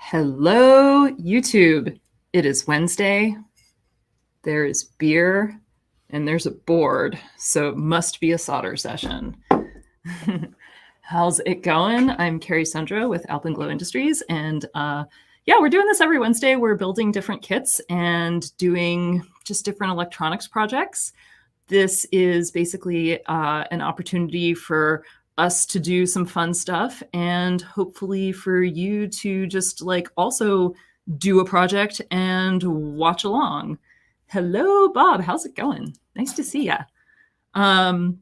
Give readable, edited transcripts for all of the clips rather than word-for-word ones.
Hello, YouTube. It is Wednesday. There is beer and there's a board, so it must be a solder session. How's it going? I'm Carrie Sundra with Alpenglow Industries, and we're doing this every Wednesday. We're building different kits and doing just different electronics projects. This is basically an opportunity for us to do some fun stuff and hopefully for you to just like also do a project and watch along. Hello, Bob. How's it going? Nice to see ya. Last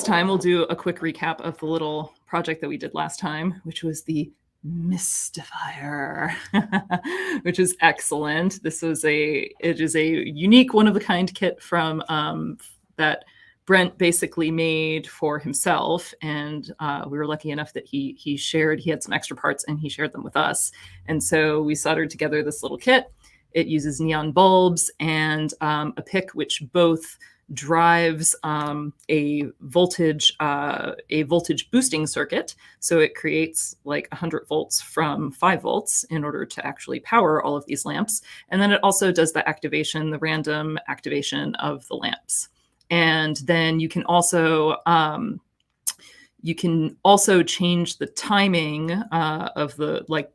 time we'll do a quick recap of the little project that we did last time, which was the Mystifier, which is excellent. It is a unique one-of-a-kind kit from that Brent basically made for himself, and we were lucky enough that he had some extra parts and he shared them with us. And so we soldered together this little kit. It uses neon bulbs and a PIC, which both drives a voltage boosting circuit. So it creates like 100 volts from 5 volts in order to actually power all of these lamps. And then it also does the random activation of the lamps. And then you can also change the timing of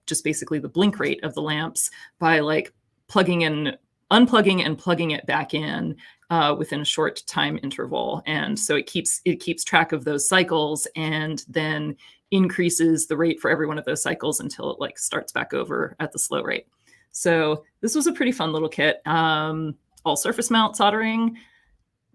just basically the blink rate of the lamps by like unplugging and plugging it back in within a short time interval. And so it keeps track of those cycles and then increases the rate for every one of those cycles until it like starts back over at the slow rate. So this was a pretty fun little kit. All surface mount soldering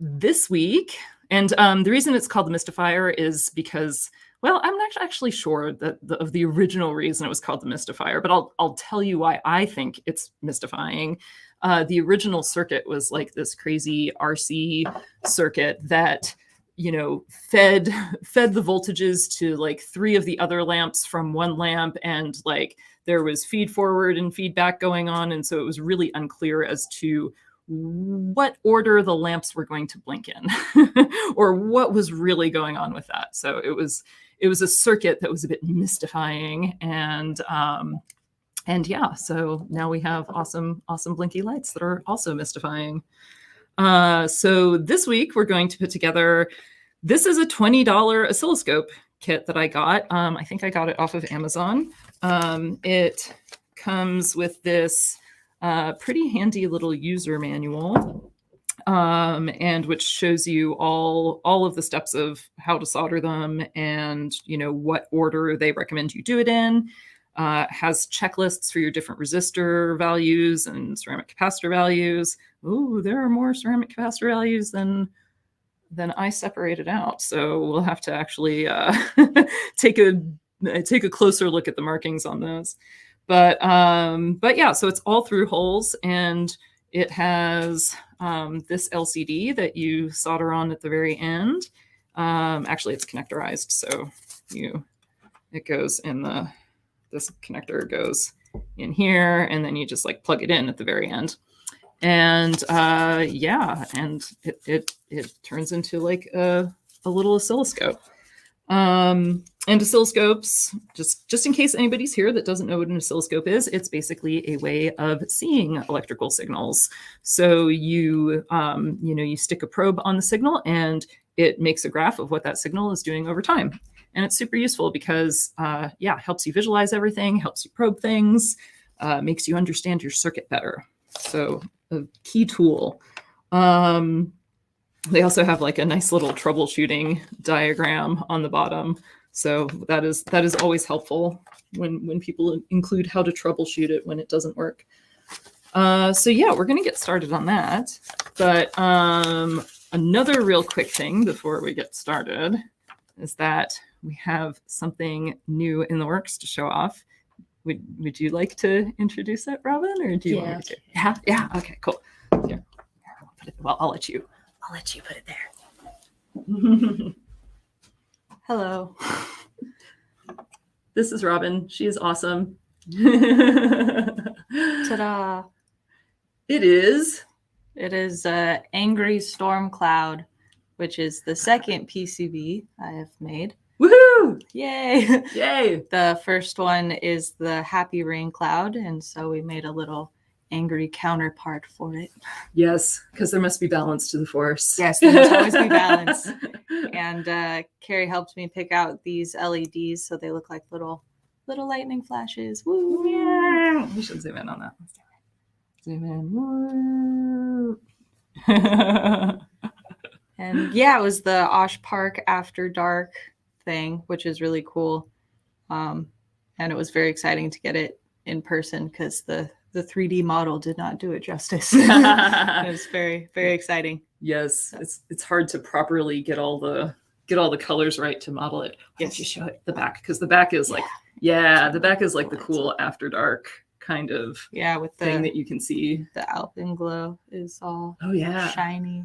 this week. And the reason it's called the Mystifier is because, well, I'm not actually sure of the original reason it was called the Mystifier, but I'll tell you why I think it's mystifying. The original circuit was like this crazy RC circuit that, fed the voltages to like 3 of the other lamps from one lamp, and like there was feed forward and feedback going on, and so it was really unclear as to what order the lamps were going to blink in or what was really going on with that. So it was a circuit that was a bit mystifying, and so now we have awesome blinky lights that are also mystifying. So this week we're going to put together, this is a $20 oscilloscope kit that I got. I think I got it off of Amazon. It comes with this pretty handy little user manual, and which shows you all of the steps of how to solder them and what order they recommend you do it in. Has checklists for your different resistor values and ceramic capacitor values. Ooh, there are more ceramic capacitor values than I separated out. So we'll have to actually take a closer look at the markings on those. But yeah, so it's all through holes, and it has this LCD that you solder on at the very end. Actually, it's connectorized, so it goes in this connector goes in here, and then you just like plug it in at the very end. And and it turns into like a little oscilloscope. And oscilloscopes, just in case anybody's here that doesn't know what an oscilloscope is, it's basically a way of seeing electrical signals. So you stick a probe on the signal and it makes a graph of what that signal is doing over time. And it's super useful because, helps you visualize everything, helps you probe things, makes you understand your circuit better. So a key tool. They also have like a nice little troubleshooting diagram on the bottom. So that is always helpful when people include how to troubleshoot it when it doesn't work. So yeah, we're going to get started on that. But another real quick thing before we get started is that we have something new in the works to show off. Would you like to introduce it, Robin, or do you want me to? Yeah. Okay, cool. Here, I'll let you put it there. Hello. This is Robin. She is awesome. Ta-da. It is Angry Storm Cloud, which is the second PCB I have made. Woohoo! Yay! Yay! The first one is the Happy Rain Cloud, and so we made a little angry counterpart for it. Yes, because there must be balance to the force. Yes, there must always be balance. And Carrie helped me pick out these LEDs so they look like little lightning flashes. Woo! Yeah. We should zoom in on that. Zoom in. Woo. And yeah, it was the Osh Park After Dark thing, which is really cool. And it was very exciting to get it in person because the 3D model did not do it justice. It was very, very exciting. Yes, it's hard to properly get all the colors right to model it. Why don't you show it the back? Because the back is like, the back is like the cool After Dark kind of with the thing that you can see. The alpenglow is all shiny,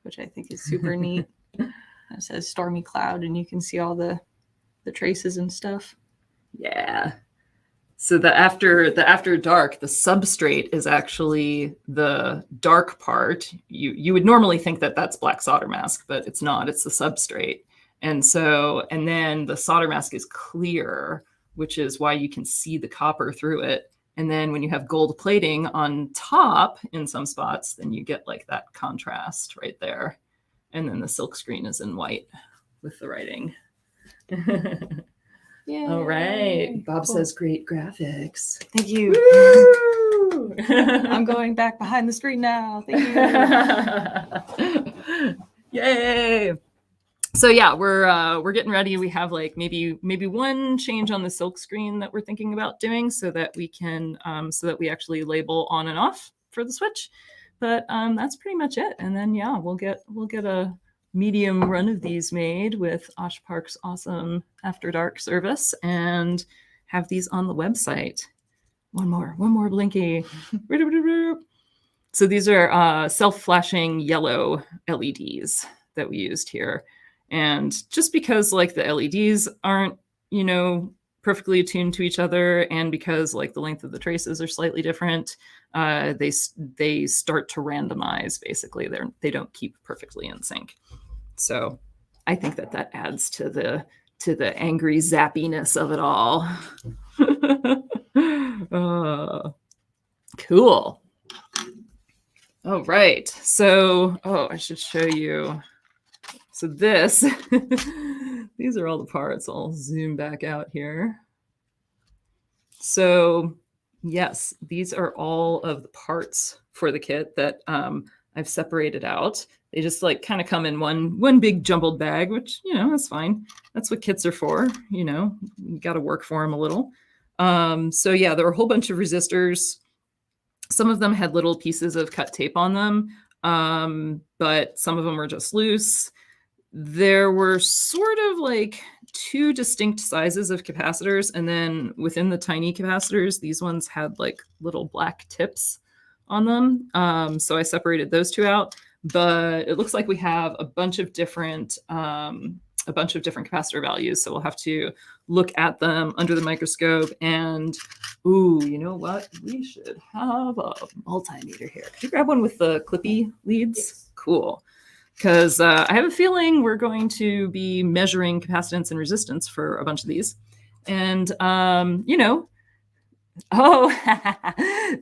which I think is super neat. It says Stormy Cloud, and you can see all the traces and stuff. Yeah. So the after dark, the substrate is actually the dark part. You would normally think that that's black solder mask, but it's not. It's the substrate. And then the solder mask is clear, which is why you can see the copper through it. And then when you have gold plating on top in some spots, then you get like that contrast right there. And then the silk screen is in white with the writing. Yeah. All right. Bob says great graphics. Thank you. Woo! I'm going back behind the screen now. Thank you. Yay. So yeah, we're getting ready. We have like maybe one change on the silk screen that we're thinking about doing so that we can so that we actually label on and off for the switch. But that's pretty much it. And then we'll get a medium run of these made with Osh Park's awesome After Dark service and have these on the website. One more blinky. So these are self-flashing yellow LEDs that we used here. And just because like the LEDs aren't, perfectly attuned to each other, and because like the length of the traces are slightly different, they start to randomize. Basically, they don't keep perfectly in sync. So I think that adds to the angry zappiness of it all. Cool. All right. So, I should show you. So this, these are all the parts. I'll zoom back out here. So yes, these are all of the parts for the kit that I've separated out. They just like kind of come in one big jumbled bag, which, that's fine. That's what kits are for. You got to work for them a little. So yeah, there were a whole bunch of resistors. Some of them had little pieces of cut tape on them, but some of them were just loose. There were sort of like two distinct sizes of capacitors, and then within the tiny capacitors, these ones had like little black tips on them. So I separated those two out, but it looks like we have a bunch of different capacitor values. So we'll have to look at them under the microscope. And you know what? We should have a multimeter here. Could you grab one with the clippy leads? Yes. Cool. Because I have a feeling we're going to be measuring capacitance and resistance for a bunch of these. And,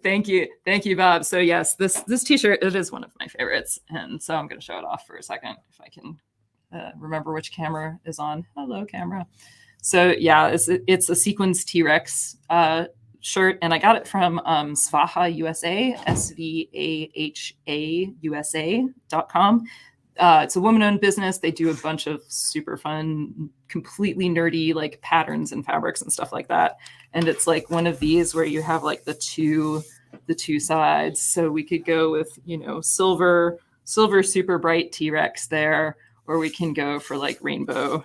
thank you, Bob. So yes, this t-shirt, it is one of my favorites. And so I'm going to show it off for a second if I can remember which camera is on. Hello, camera. So yeah, it's a Sequins T-Rex shirt, and I got it from Svaha USA, SVAHA USA.com. It's a woman-owned business. They do a bunch of super fun, completely nerdy like patterns and fabrics and stuff like that. And it's like one of these where you have like the two sides. So we could go with, silver super bright T-Rex there, or we can go for like rainbow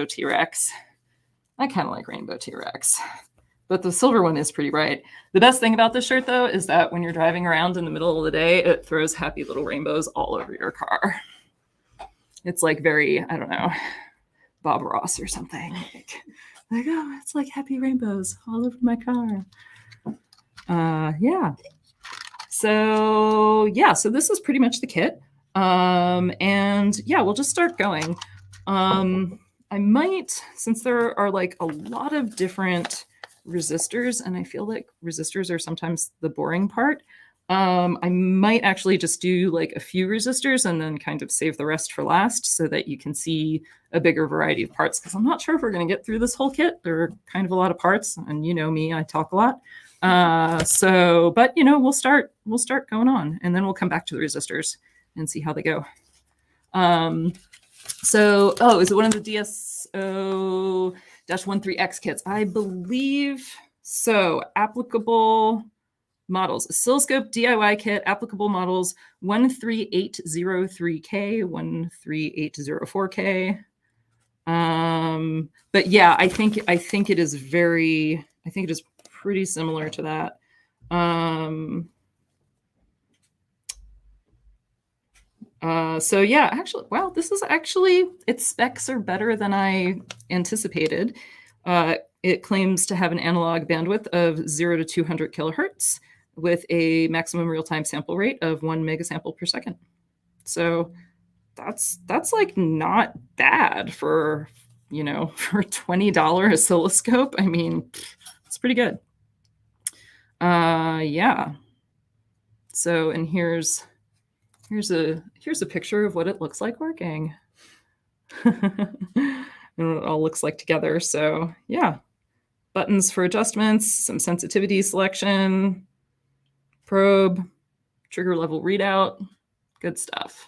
T-Rex. I kind of like rainbow T-Rex, but the silver one is pretty bright. The best thing about this shirt though is that when you're driving around in the middle of the day, it throws happy little rainbows all over your car. It's like very, I don't know, Bob Ross or something. Like, it's like happy rainbows all over my car. Yeah. So this is pretty much the kit. And yeah, we'll just start going. might, since there are like a lot of different resistors, and I feel like resistors are sometimes the boring part, I might actually just do like a few resistors and then kind of save the rest for last so that you can see a bigger variety of parts, because I'm not sure if we're going to get through this whole kit. There are kind of a lot of parts, and you know me, I talk a lot. But you know, we'll start going on, and then we'll come back to the resistors and see how they go. So, is it one of the DSO-13X kits? I believe so. Applicable models: Oscilloscope DIY kit, applicable models 13803K, 13804K. But yeah, I think it is pretty similar to that. So yeah, actually, wow, its specs are better than I anticipated. It claims to have an analog bandwidth of 0 to 200 kilohertz with a maximum real-time sample rate of 1 megasample per second. So that's like not bad for, you know, for $20 oscilloscope. I mean, it's pretty good. Yeah. So, and here's a picture of what it looks like working. And what it all looks like together. So yeah, buttons for adjustments, some sensitivity selection, probe, trigger level readout, good stuff.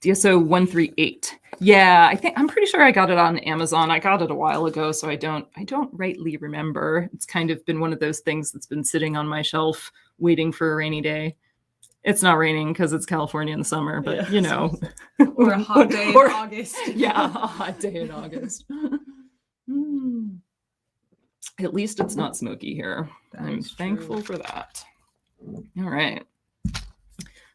DSO-138. Yeah, I'm pretty sure I got it on Amazon. I got it a while ago, so I don't rightly remember. It's kind of been one of those things that's been sitting on my shelf waiting for a rainy day. It's not raining because it's California in the summer, but yeah, you know. Or a hot day in August. Yeah, a hot day in August. At least it's not smoky here. I'm thankful for that. All right.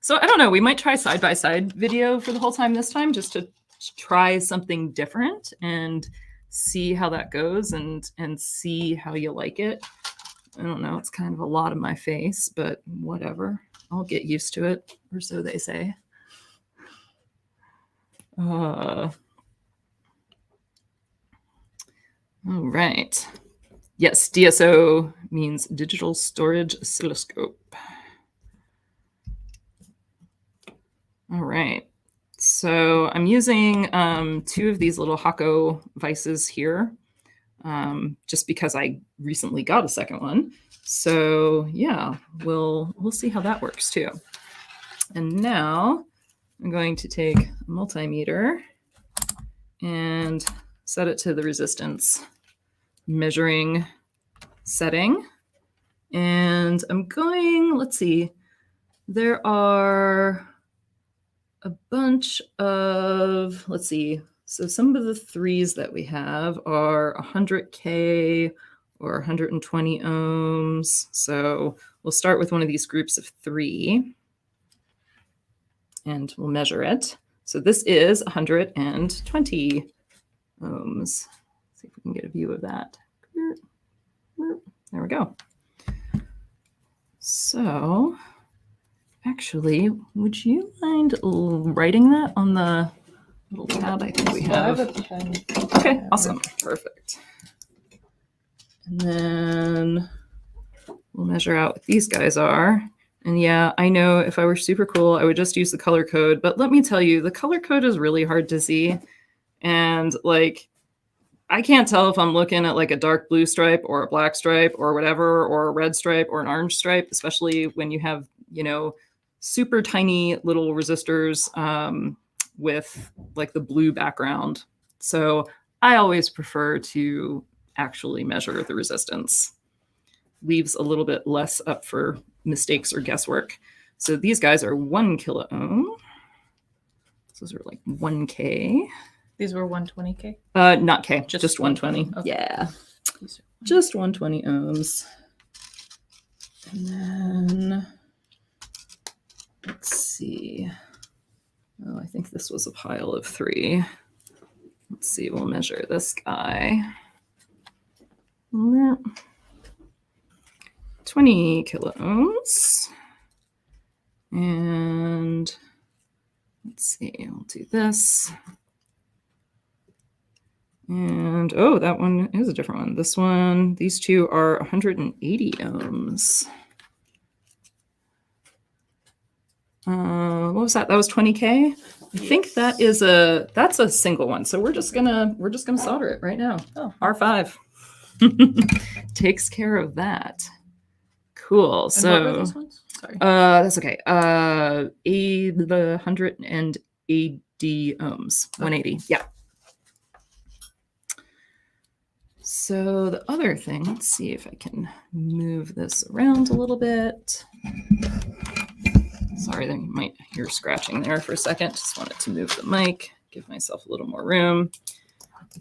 So I don't know, we might try side-by-side video for the whole time this time, just to try something different and see how that goes and see how you like it. I don't know, it's kind of a lot of my face, but whatever. I'll get used to it, or so they say. All right. Yes, DSO means digital storage oscilloscope. All right, so I'm using 2 of these little Hako vices here, just because I recently got a second one. So yeah, we'll see how that works too. And now I'm going to take a multimeter and set it to the resistance measuring setting. And I'm going, let's see, there are a bunch of, let's see, so some of the 3s that we have are 100K or 120 ohms. So we'll start with one of these groups of 3 and we'll measure it. So this is 120 ohms. Let's see if we can get a view of that. There we go. So actually, would you mind writing that on the little tab I think we have? I have a pen. Okay, awesome. Perfect. And then we'll measure out what these guys are. And yeah, I know if I were super cool, I would just use the color code. But let me tell you, the color code is really hard to see. And like, I can't tell if I'm looking at like a dark blue stripe or a black stripe or whatever, or a red stripe or an orange stripe, especially when you have, you know, super tiny little resistors with like the blue background. So I always prefer to actually measure the resistance. Leaves a little bit less up for mistakes or guesswork. So these guys are 1 kilo ohm. So those are like 1K. These were 120K? Not K, just 120. Okay. Yeah. Just 120 ohms. And then let's see. Oh, I think this was a pile of 3. Let's see, we'll measure this guy. 20 kilo ohms. And let's see, I'll do this. And oh, that one is a different one. This one, these two are 180 ohms. What was that? That was 20K. I think that's a single one. So we're just gonna solder it right now. Oh, R5 takes care of that. Cool. And So what were those ones? Sorry. that's okay. The 180 ohms. 180. Yeah. So the other thing, let's see if I can move this around a little bit. Sorry, you might hear scratching there for a second. Just wanted to move the mic, give myself a little more room.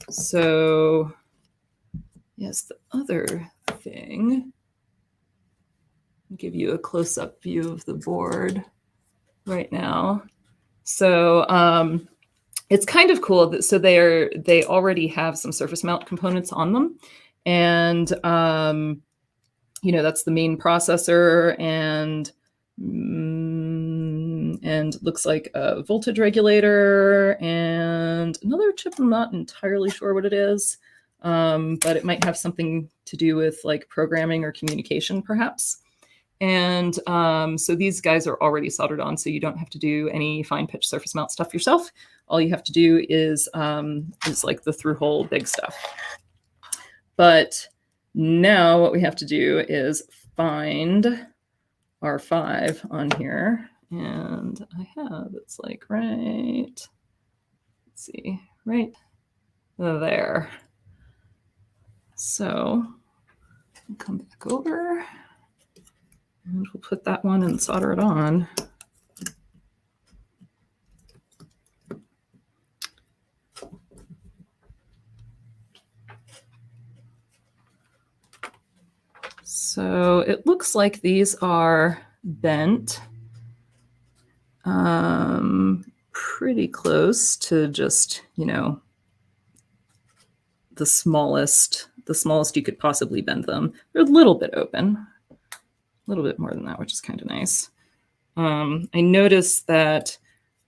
So yes, the other thing, I'll give you a close-up view of the board right now. So it's kind of cool that they already have some surface mount components on them, and that's the main processor and looks like a voltage regulator and another chip. I'm not entirely sure what it is, but it might have something to do with like programming or communication, perhaps. And so these guys are already soldered on, so you don't have to do any fine pitch surface mount stuff yourself. All you have to do is like the through hole big stuff. But now what we have to do is find R5 on here. And I have, it's like right, let's see, right there. So I'll come back over. And we'll put that one and solder it on. So it looks like these are bent pretty close to just, the smallest you could possibly bend them. They're a little bit open. A little bit more than that, which is kind of nice. I noticed that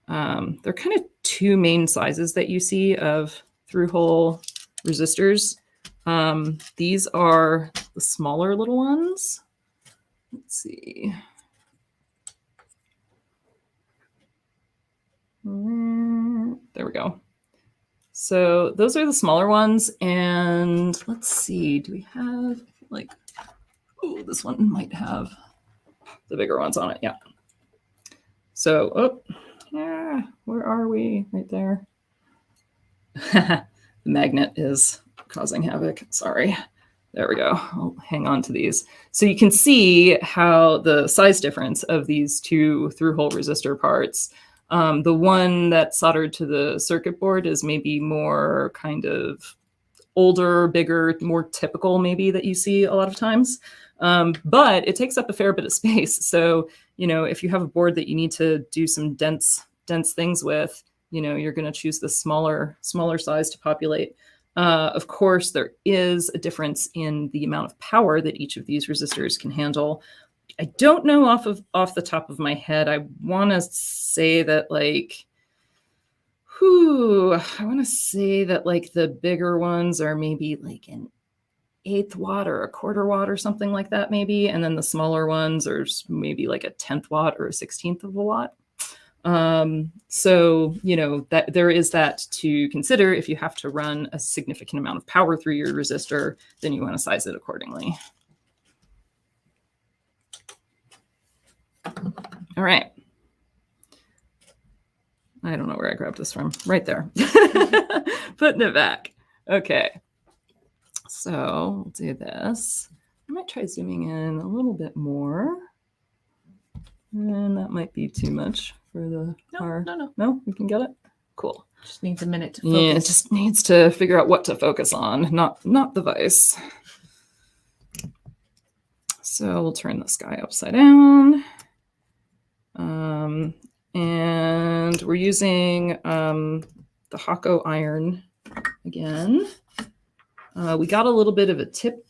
there are kind of two main sizes that you see of through-hole resistors. These are the smaller little ones. Let's see. There we go. So those are the smaller ones. And let's see, do we have like... Oh, this one might have the bigger ones on it. Yeah. So, where are we? Right there. The magnet is causing havoc. Sorry. There we go. I'll hang on to these. So you can see how the size difference of these two through-hole resistor parts. The one that's soldered to the circuit board is maybe more kind of older, bigger, more typical maybe that you see a lot of times. But it takes up a fair bit of space. So, if you have a board that you need to do some dense things with, you're going to choose the smaller size to populate. Of course, there is a difference in the amount of power that each of these resistors can handle. I don't know off the top of my head. I want to say that like the bigger ones are maybe like an 1/8 watt or a 1/4 watt or something like that, maybe. And then the smaller ones are maybe like a 1/10 watt or a 1/16 of a watt. So, that there is that to consider. If you have to run a significant amount of power through your resistor, then you want to size it accordingly. All right. I don't know where I grabbed this from. Right there. Putting it back. Okay. So we'll do this. I might try zooming in a little bit more. And that might be too much for the car. No, we can get it? Cool. Just needs a minute to focus. Yeah, it just needs to figure out what to focus on, not the vise. So we'll turn this guy upside down. And we're using the Hako iron again. We got a little bit of a tip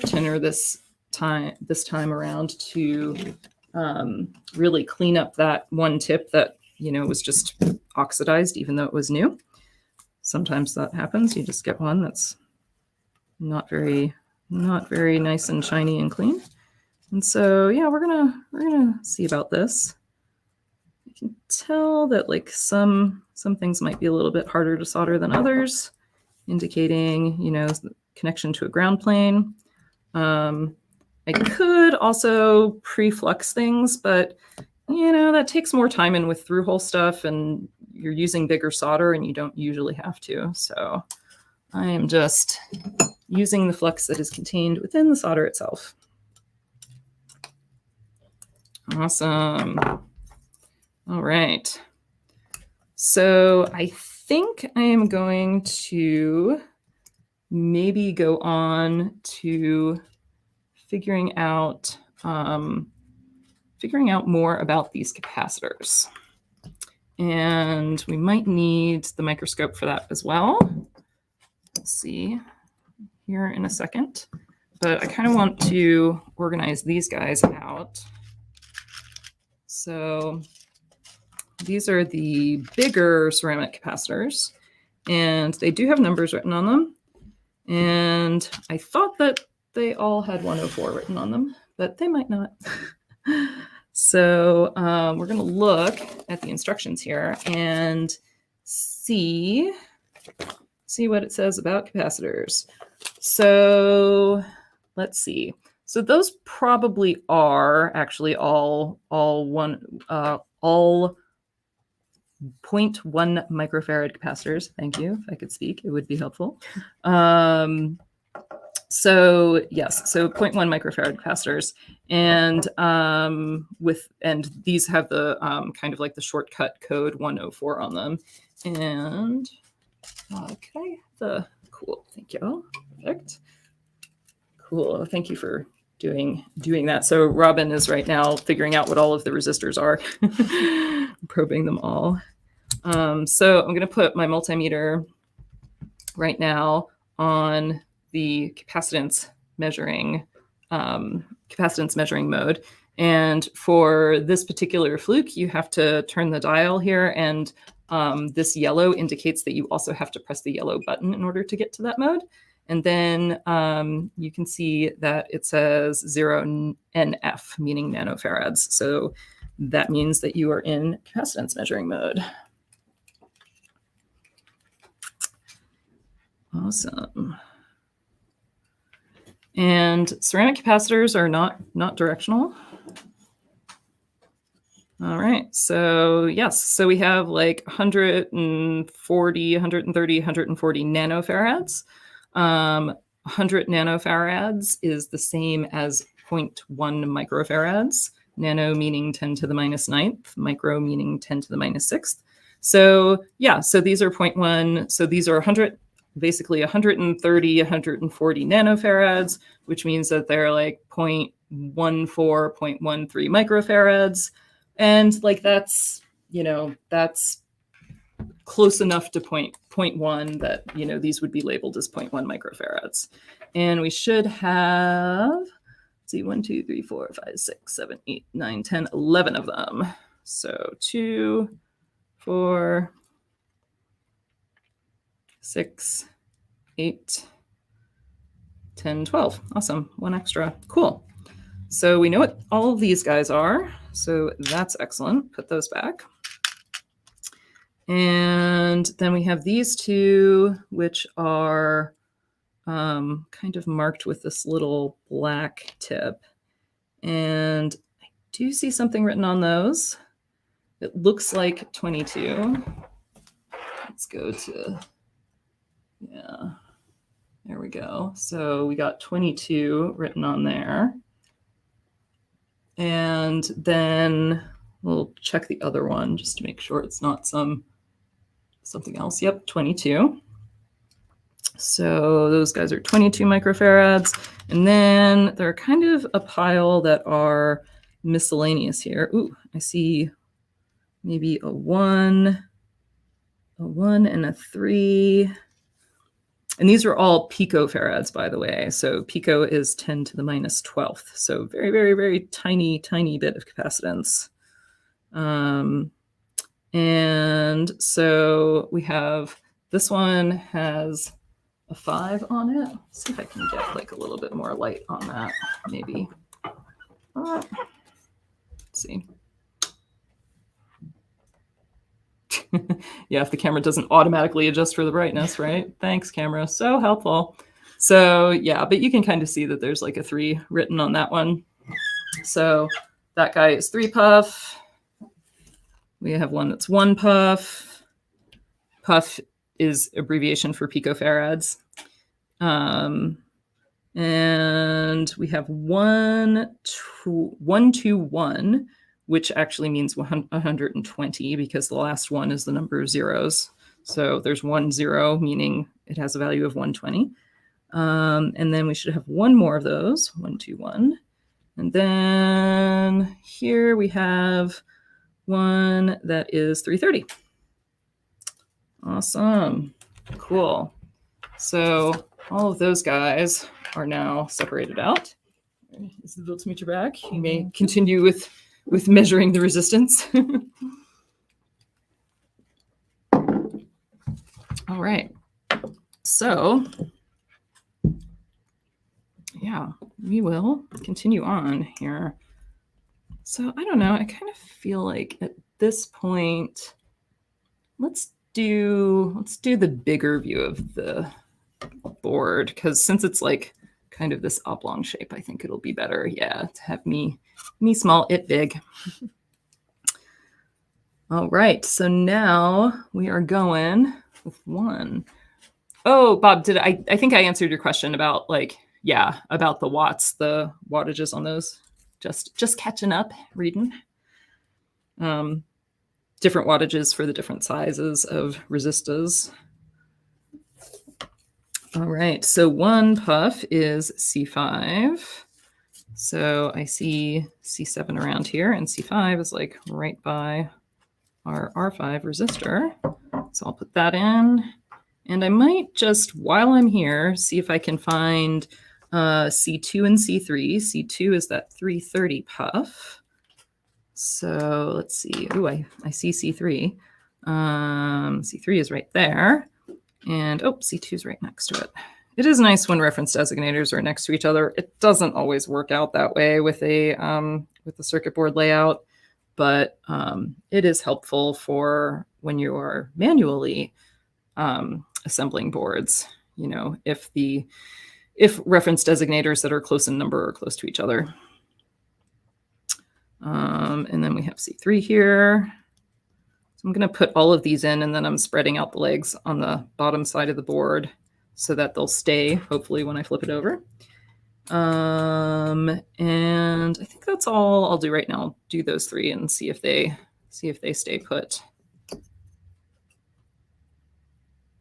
tinner this time around to really clean up that one tip that, was just oxidized, even though it was new. Sometimes that happens. You just get one that's not very nice and shiny and clean. And so, yeah, we're gonna see about this. You can tell that like some things might be a little bit harder to solder than others, indicating, the connection to a ground plane. I could also pre-flux things, but that takes more time in with through-hole stuff, and you're using bigger solder and you don't usually have to. So I am just using the flux that is contained within the solder itself. Awesome. All right. So I think I am going to maybe go on to figuring out more about these capacitors. And we might need the microscope for that as well. We'll see here in a second. But I kind of want to organize these guys out. So these are the bigger ceramic capacitors, and they do have numbers written on them. And I thought that they all had 104 written on them, but they might not. So we're going to look at the instructions here and see what it says about capacitors. So let's see. So those probably are actually all 0.1 microfarad capacitors. Thank you. If I could speak, it would be helpful. So yes, so 0.1 microfarad capacitors, and these have the kind of like the shortcut code 104 on them. And cool, thank you. Perfect. Cool. Thank you for doing that. So Robin is right now figuring out what all of the resistors are, probing them all. So I'm going to put my multimeter right now on the capacitance measuring mode. And for this particular fluke, you have to turn the dial here, and this yellow indicates that you also have to press the yellow button in order to get to that mode. And then you can see that it says 0 NF, meaning nanofarads. So that means that you are in capacitance measuring mode. Awesome. And ceramic capacitors are not directional. All right, so yes, so we have like 140, 130, 140 nanofarads. 100 nanofarads is the same as 0.1 microfarads, nano meaning 10 to the minus 9th, micro meaning 10 to the minus 6th. So yeah, so these are 0.1, so these are basically 130, 140 nanofarads, which means that they're like 0.14, 0.13 microfarads. And like that's close enough to 0.1 that, these would be labeled as 0.1 microfarads. And we should have, let's see, 1, 2, 3, 4, 5, 6, 7, 8, 9, 10, 11 of them. So 2, 4, 6, 8, 10, 12. Awesome. One extra. Cool. So we know what all of these guys are. So that's excellent. Put those back. And then we have these two, which are kind of marked with this little black tip. And I do see something written on those. It looks like 22. Let's go to, yeah, there we go. So we got 22 written on there. And then we'll check the other one just to make sure it's not something else. Yep, 22. So those guys are 22 microfarads. And then there are kind of a pile that are miscellaneous here. Ooh, I see maybe a 1 and a 3. And these are all picofarads, by the way. So pico is 10 to the minus 12th. So very, very, very tiny, tiny bit of capacitance. And so we have, this one has a 5 on it. Let's see if I can get like a little bit more light on that, maybe. Let's see. Yeah, if the camera doesn't automatically adjust for the brightness, right? Thanks, camera. So helpful. So yeah, but you can kind of see that there's like a 3 written on that one. So that guy is 3 puff. We have one that's 1 puff. Puff is abbreviation for picofarads. And we have 121, which actually means 120 because the last one is the number of zeros. So there's 10, meaning it has a value of 120. And then we should have one more of those, 121. And then here we have one that is 330. Awesome. Cool. So all of those guys are now separated out. Is the voltmeter back? You may continue with measuring the resistance. All right. So yeah, we will continue on here. So I don't know. I kind of feel like at this point, let's do the bigger view of the board, because since it's like kind of this oblong shape, I think it'll be better, yeah, to have me small, it big. All right, so now we are going with one. Oh, Bob, I think I answered your question about like, yeah, about the watts, the wattages on those. Just catching up, reading. Different wattages for the different sizes of resistors. All right, so 1 puff is C5. So I see C7 around here, and C5 is like right by our R5 resistor. So I'll put that in. And I might just, while I'm here, see if I can find C2 and C3. C2 is that 330 puff. So let's see. Ooh, I see C3. C3 is right there. And oh, C2 is right next to it. It is nice when reference designators are next to each other. It doesn't always work out that way with a circuit board layout, but it is helpful for when you are manually assembling boards. You know, if reference designators that are close in number are close to each other. And then we have C3 here. So I'm going to put all of these in, and then I'm spreading out the legs on the bottom side of the board so that they'll stay, hopefully, when I flip it over. And I think that's all I'll do right now. I'll do those 3 and see if they stay put.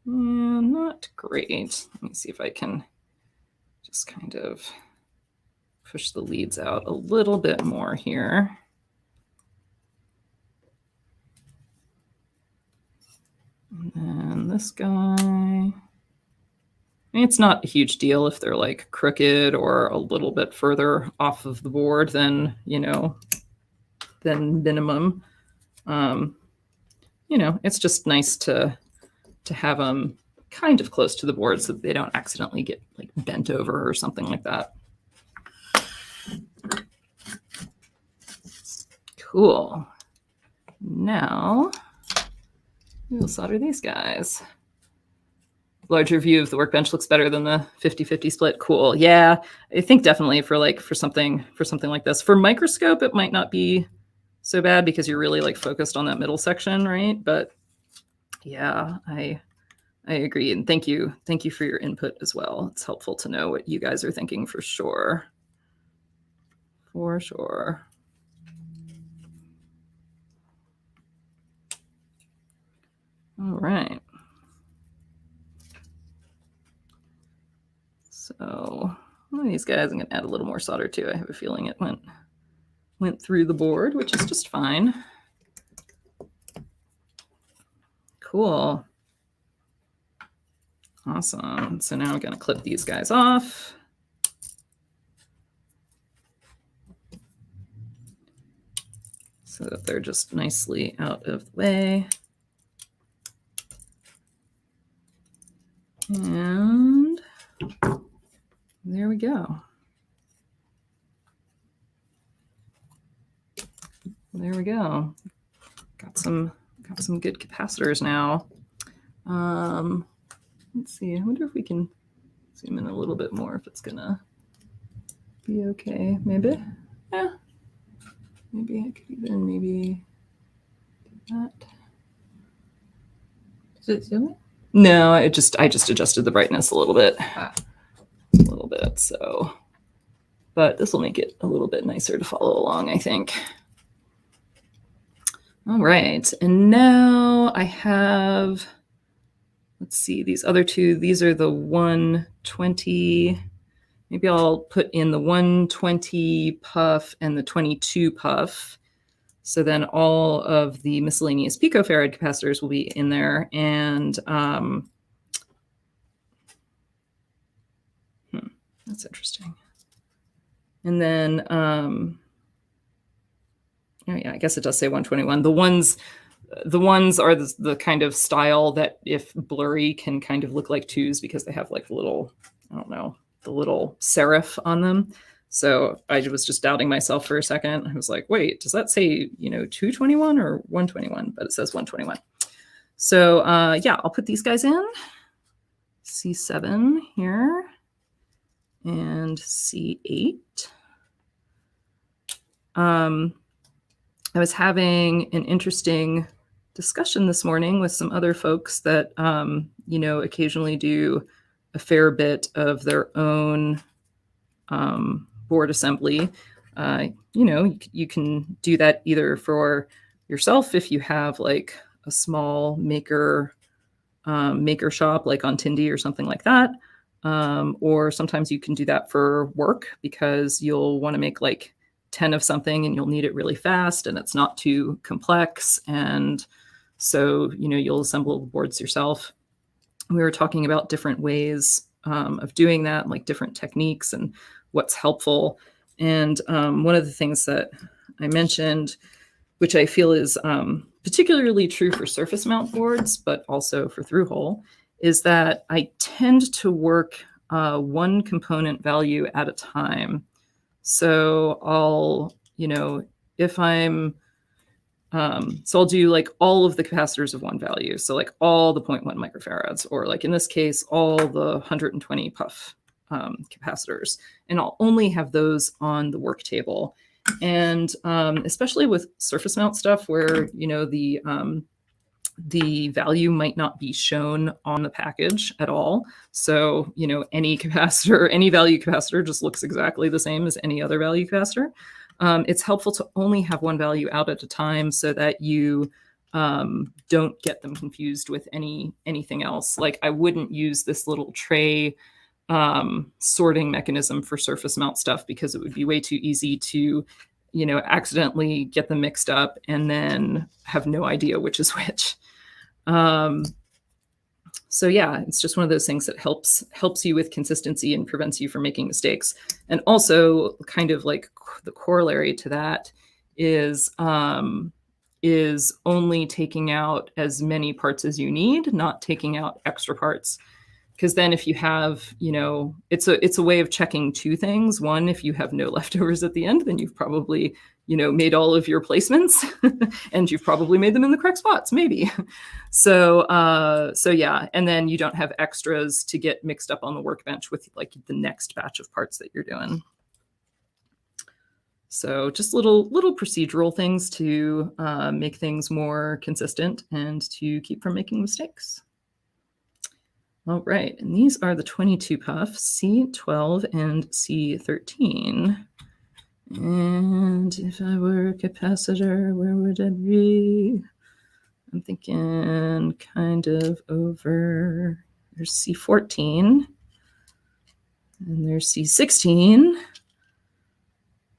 Not great. Let me see if I can just kind of push the leads out a little bit more here. And then this guy. I mean, it's not a huge deal if they're like crooked or a little bit further off of the board than, you know, than minimum. You know, it's just nice to have them kind of close to the board so that they don't accidentally get like bent over or something like that. Cool. Now we'll solder these guys. Larger view of the workbench looks better than the 50-50 split. Cool. Yeah, I think definitely for something like this. For microscope, it might not be so bad because you're really like focused on that middle section, right? But yeah, I agree. And thank you for your input as well. It's helpful to know what you guys are thinking for sure. For sure. All right. So one of these guys, I'm going to add a little more solder to. I have a feeling it went through the board, which is just fine. Cool. Awesome. So now I'm going to clip these guys off. So that they're just nicely out of the way. And there we go. There we go. Got some good capacitors now. Let's see. I wonder if we can zoom in a little bit more, if it's gonna be okay. Maybe. Yeah. Maybe I could even do that. Is it zooming? No, I just adjusted the brightness a little bit. So, but this will make it a little bit nicer to follow along, I think. All right, and now I have, let's see, these other two. These are the 120. Maybe I'll put in the 120 puff and the 22 puff. So then all of the miscellaneous picofarad capacitors will be in there. And that's interesting. And then, oh yeah, I guess it does say 121. The ones are the kind of style that, if blurry, can kind of look like twos because they have like little, I don't know, the little serif on them. So I was just doubting myself for a second. I was like, wait, does that say, 221 or 121? But it says 121. So yeah, I'll put these guys in. C7 here and C8. I was having an interesting discussion this morning with some other folks that, occasionally do a fair bit of their own board assembly. You can do that either for yourself if you have like a small maker shop, like on Tindy or something like that. Or sometimes you can do that for work because you'll want to make like 10 of something and you'll need it really fast and it's not too complex. And so, you'll assemble the boards yourself. We were talking about different ways of doing that, like different techniques and what's helpful. And one of the things that I mentioned, which I feel is particularly true for surface mount boards, but also for through-hole, is that I tend to work one component value at a time. So I'll, if I'm, so I'll do like all of the capacitors of one value. So like all the 0.1 microfarads, or like in this case, all the 120 puff capacitors, and I'll only have those on the work table. And especially with surface mount stuff where, the value might not be shown on the package at all. So, any capacitor, any value capacitor just looks exactly the same as any other value capacitor. It's helpful to only have one value out at a time so that you don't get them confused with anything else. Like I wouldn't use this little tray sorting mechanism for surface mount stuff because it would be way too easy to, accidentally get them mixed up and then have no idea which is which. So yeah, it's just one of those things that helps you with consistency and prevents you from making mistakes. And also kind of like the corollary to that is only taking out as many parts as you need, not taking out extra parts. Because then if you have, it's a way of checking two things. One, if you have no leftovers at the end, then you've probably, made all of your placements and you've probably made them in the correct spots, maybe. So yeah. And then you don't have extras to get mixed up on the workbench with like the next batch of parts that you're doing. So just little procedural things to make things more consistent and to keep from making mistakes. All right, and these are the 22 puffs, C12 and C13. And if I were a capacitor, where would it be? I'm thinking kind of over, there's C14, and there's C16,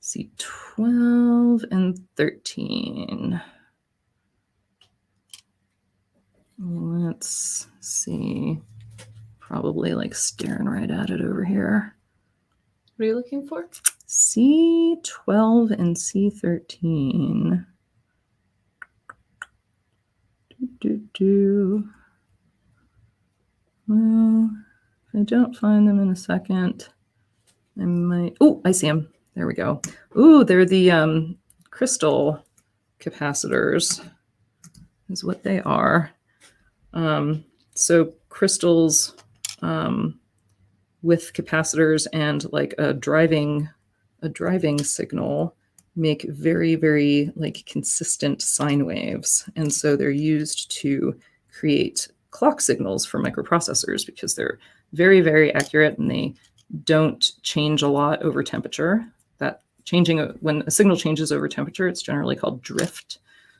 C12, and 13. Let's see. probably like staring right at it over here. What are you looking for? C12 and C13. Well, if I don't find them in a second, I might. Oh, I see them. There we go. Ooh, they're the crystal capacitors, is what they are. So crystals with capacitors and like a driving signal make very, very like consistent sine waves. And so they're used to create clock signals for microprocessors because they're very, very accurate and they don't change a lot over temperature. That changing, when a signal changes over temperature, it's generally called drift.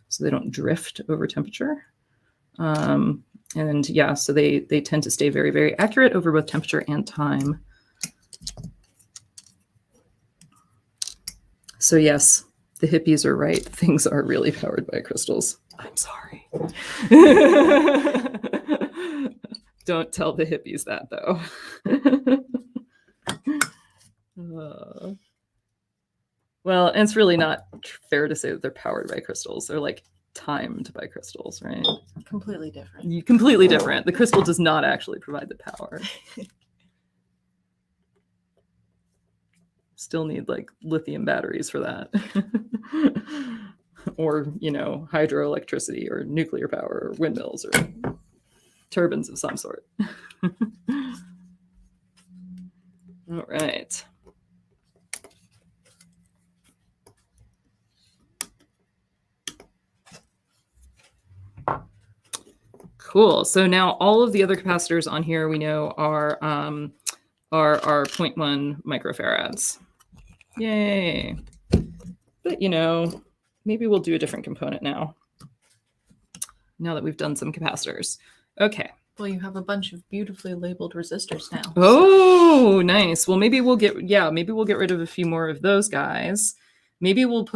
So they don't drift over temperature. And yeah, so they tend to stay very, very accurate over both temperature and time. So yes, the hippies are right. Things are really powered by crystals. I'm sorry. Don't tell the hippies that, though. Well, and it's really not fair to say that they're powered by crystals. They're like timed by crystals, right? Completely different. Completely different. The crystal does not actually provide the power. Still need like lithium batteries for that. Or, you know, hydroelectricity or nuclear power or windmills or turbines of some sort. All right. Cool. So now all of the other capacitors on here we know are 0.1 microfarads. Yay. But, you know, maybe we'll do a different component now that we've done some capacitors. Okay. Well, you have a bunch of beautifully labeled resistors now. Oh, so. Nice. Well, maybe we'll get rid of a few more of those guys. Maybe we'll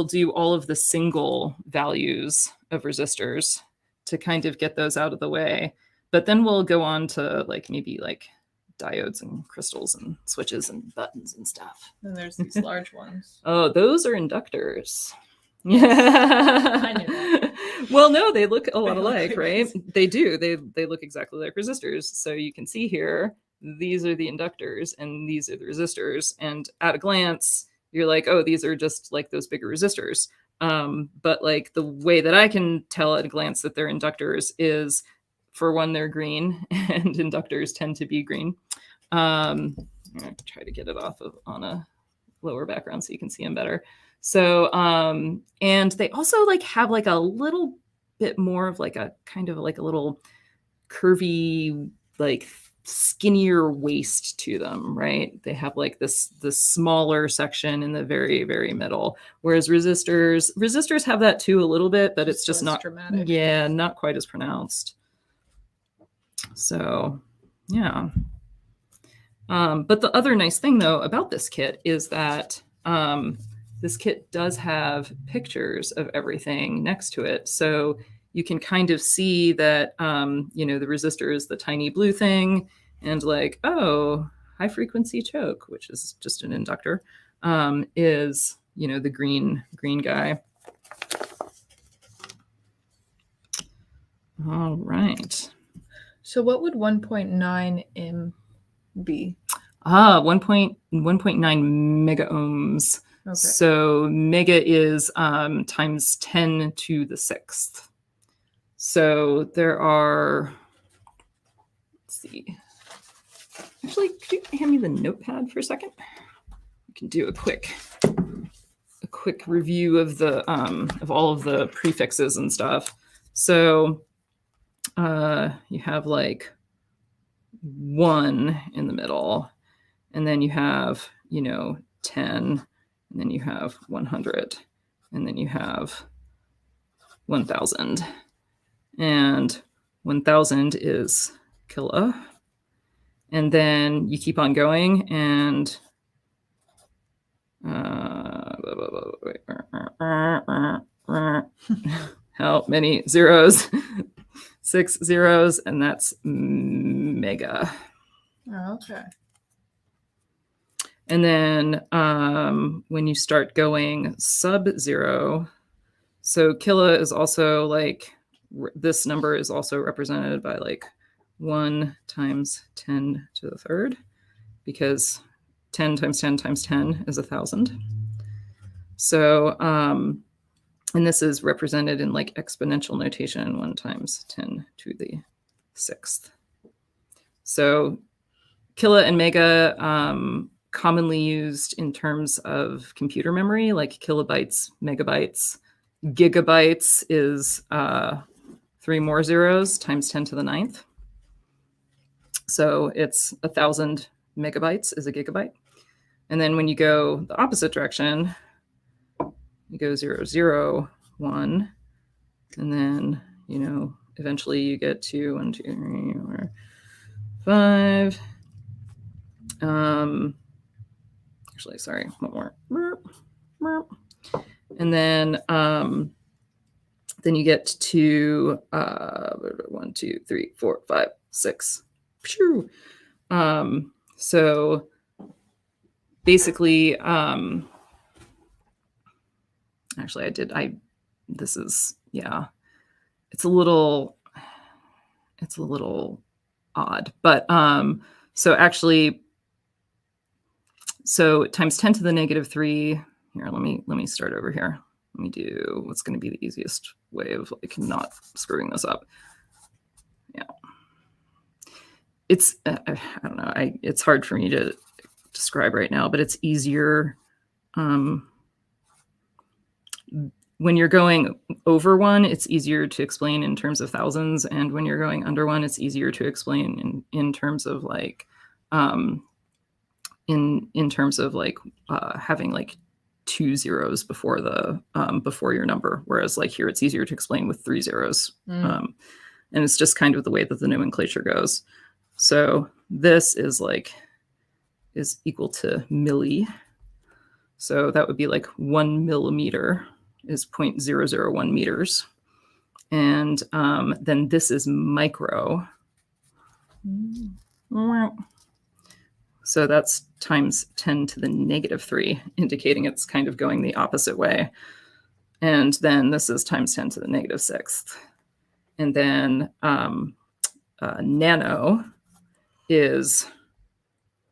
do all of the single values of resistors to kind of get those out of the way. But then we'll go on to like maybe like diodes and crystals and switches and buttons and stuff. And there's these large ones. Oh, those are inductors. Yes, I knew that. Well, no, they look a lot alike, right? They do. They look exactly like resistors. So you can see here, these are the inductors and these are the resistors. And at a glance, you're like, oh, these are just like those bigger resistors. But like the way that I can tell at a glance that they're inductors is, for one, they're green, and inductors tend to be green. I'm gonna try to get it off on a lower background so you can see them better. So, and they also like have like a little bit more of like a kind of like a little curvy, like skinnier waist to them, right? They have like this smaller section in the very, very middle, whereas resistors have that too a little bit, but it's just not dramatic. Yeah, not quite as pronounced. So, yeah. But the other nice thing though about this kit is that this kit does have pictures of everything next to it. So you can kind of see that, you know, the resistor is the tiny blue thing, and like, oh, high frequency choke, which is just an inductor, is, you know, the green guy. All right. So what would 1.9 M be? 1.9 mega ohms. Okay. So mega is times 10 to the 6th. So there are, let's see. Actually, could you hand me the notepad for a second? We can do a quick review of the of all of the prefixes and stuff. So you have like 1 in the middle, and then you have, you know, 10, and then you have 100, and then you have 1000. And 1000 is kilo. And then you keep on going, and how many zeros? 6 zeros, and that's mega. Oh, okay. And then when you start going sub-zero, so kilo is also like, this number is also represented by like 1 times 10 to the third, because 10 times 10 times 10 is 1,000. So, and this is represented in like exponential notation, 1 times 10 to the sixth. So kilo and mega, commonly used in terms of computer memory, like kilobytes, megabytes. Gigabytes is 3 more zeros times 10 to the ninth. So it's 1,000 megabytes is a gigabyte. And then when you go the opposite direction, you go 0, 0, 1, and then, you know, eventually you get to 1, 2, 3, 4, 5. Actually, sorry, one more. And then you get to 1, 2, 3, 4, 5, 6. So basically, actually, this is, yeah, it's a little odd, but so actually, so times 10 to the negative 3. Here, let me start over here. Let me do what's going to be the easiest way of like not screwing this up. Yeah, it's I don't know. It's hard for me to describe right now, but it's easier when you're going over 1. It's easier to explain in terms of thousands, and when you're going under 1, it's easier to explain in terms of like in terms of like having like 2 zeros before the before your number, whereas like here it's easier to explain with 3 zeros. And it's just kind of the way that the nomenclature goes. So this is equal to milli. So that would be like 1 millimeter is 0.001 meters. And then this is micro. So that's times 10 to the negative 3, indicating it's kind of going the opposite way. And then this is times 10 to the negative 6th. And then nano is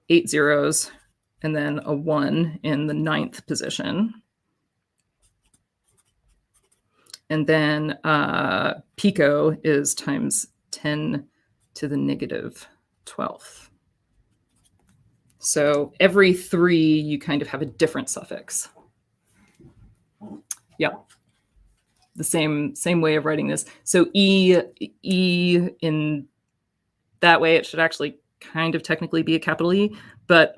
8 zeros and then a 1 in the 9th position. And then pico is times 10 to the negative 12th. So every 3, you kind of have a different suffix. Yeah. The same way of writing this. So E in that way, it should actually kind of technically be a capital E, but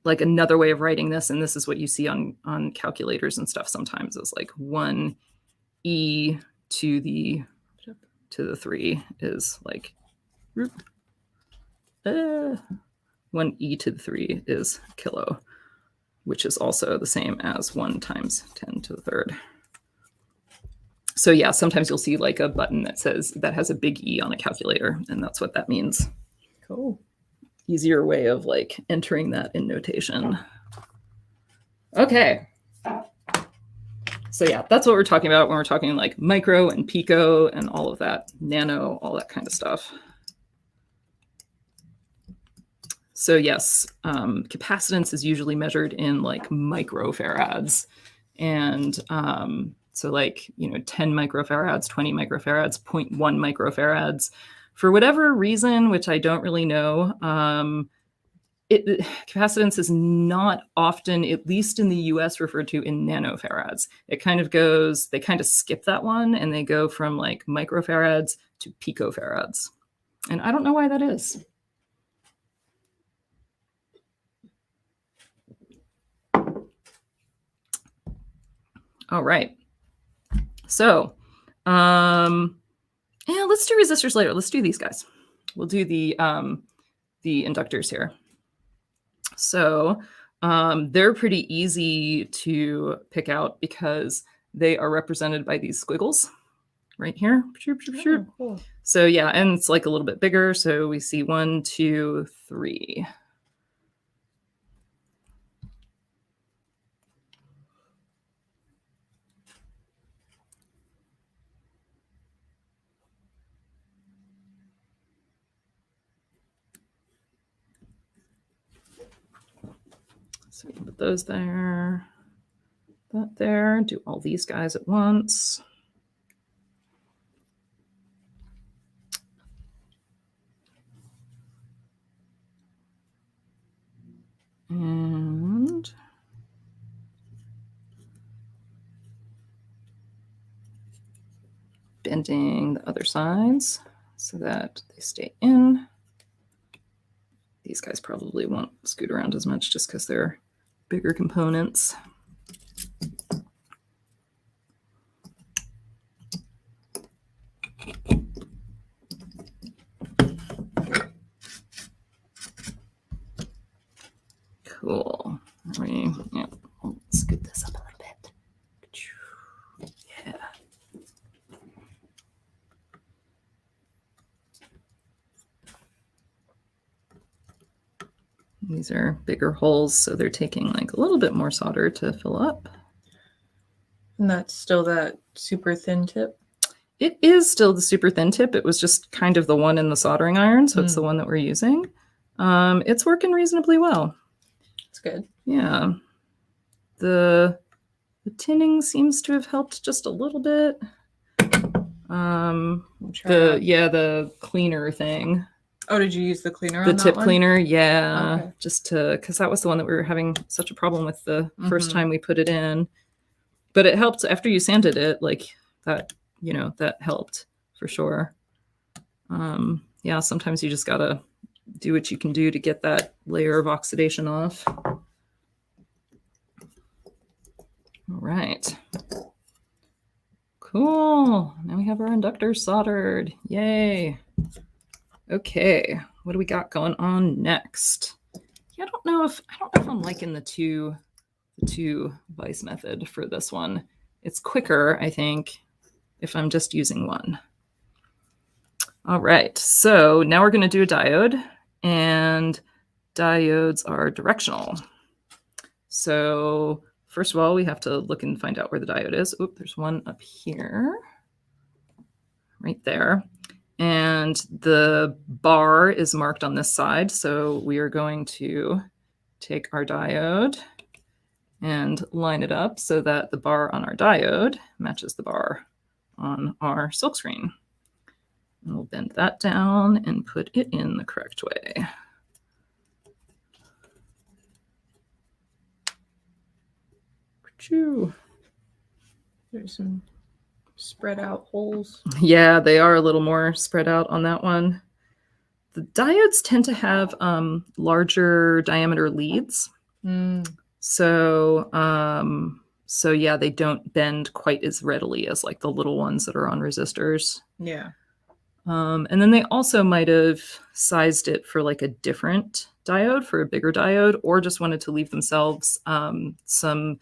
like another way of writing this, and this is what you see on calculators and stuff sometimes, is like 1 E to the 3 is like 1 E to the 3 is kilo, which is also the same as 1 times 10 to the third. So yeah, sometimes you'll see like a button that has a big E on a calculator, and that's what that means. Cool. Easier way of like entering that in notation. Okay. So yeah, that's what we're talking about when we're talking like micro and pico and all of that, nano, all that kind of stuff. So yes, capacitance is usually measured in like microfarads. And so like, 10 microfarads, 20 microfarads, 0.1 microfarads. For whatever reason, which I don't really know, capacitance is not often, at least in the US, referred to in nanofarads. It kind of goes, they kind of skip that one, and they go from like microfarads to picofarads. And I don't know why that is. All right. So, yeah, let's do resistors later. Let's do these guys. We'll do the inductors here. So they're pretty easy to pick out because they are represented by these squiggles. right here. Oh, cool. So yeah, and it's like a little bit bigger. So we see 1, 2, 3. So we can put those there, that there, do all these guys at once. And bending the other sides so that they stay in. These guys probably won't scoot around as much just because they're bigger components. Cool. Yeah, I'll scoot this up a little bit. Yeah. These are bigger holes, so they're taking like a little bit more solder to fill up. And that's still that super thin tip? It is still the super thin tip. It was just kind of the one in the soldering iron, so it's the one that we're using. It's working reasonably well. That's good. Yeah. The tinning seems to have helped just a little bit. The cleaner thing. Oh, did you use the cleaner The on that tip one? cleaner, yeah. Okay. Just because that was the one that we were having such a problem with the first time we put it in. But it helped after you sanded it, like that, that helped for sure. Yeah, sometimes you just gotta do what you can do to get that layer of oxidation off. All right. Cool. Now we have our inductors soldered. Yay. Okay, what do we got going on next? Yeah, I don't know if I'm liking the two vice method for this one. It's quicker, I think, if I'm just using one. All right, so now we're going to do a diode, and diodes are directional. So first of all, we have to look and find out where the diode is. Oop, there's one up here, right there. And the bar is marked on this side. So we are going to take our diode and line it up so that the bar on our diode matches the bar on our silkscreen. And we'll bend that down and put it in the correct way. There's some spread out holes. Yeah, they are a little more spread out on that one. The diodes tend to have larger diameter leads. So yeah, they don't bend quite as readily as like the little ones that are on resistors. Yeah. And then they also might have sized it for like a different diode, for a bigger diode, or just wanted to leave themselves some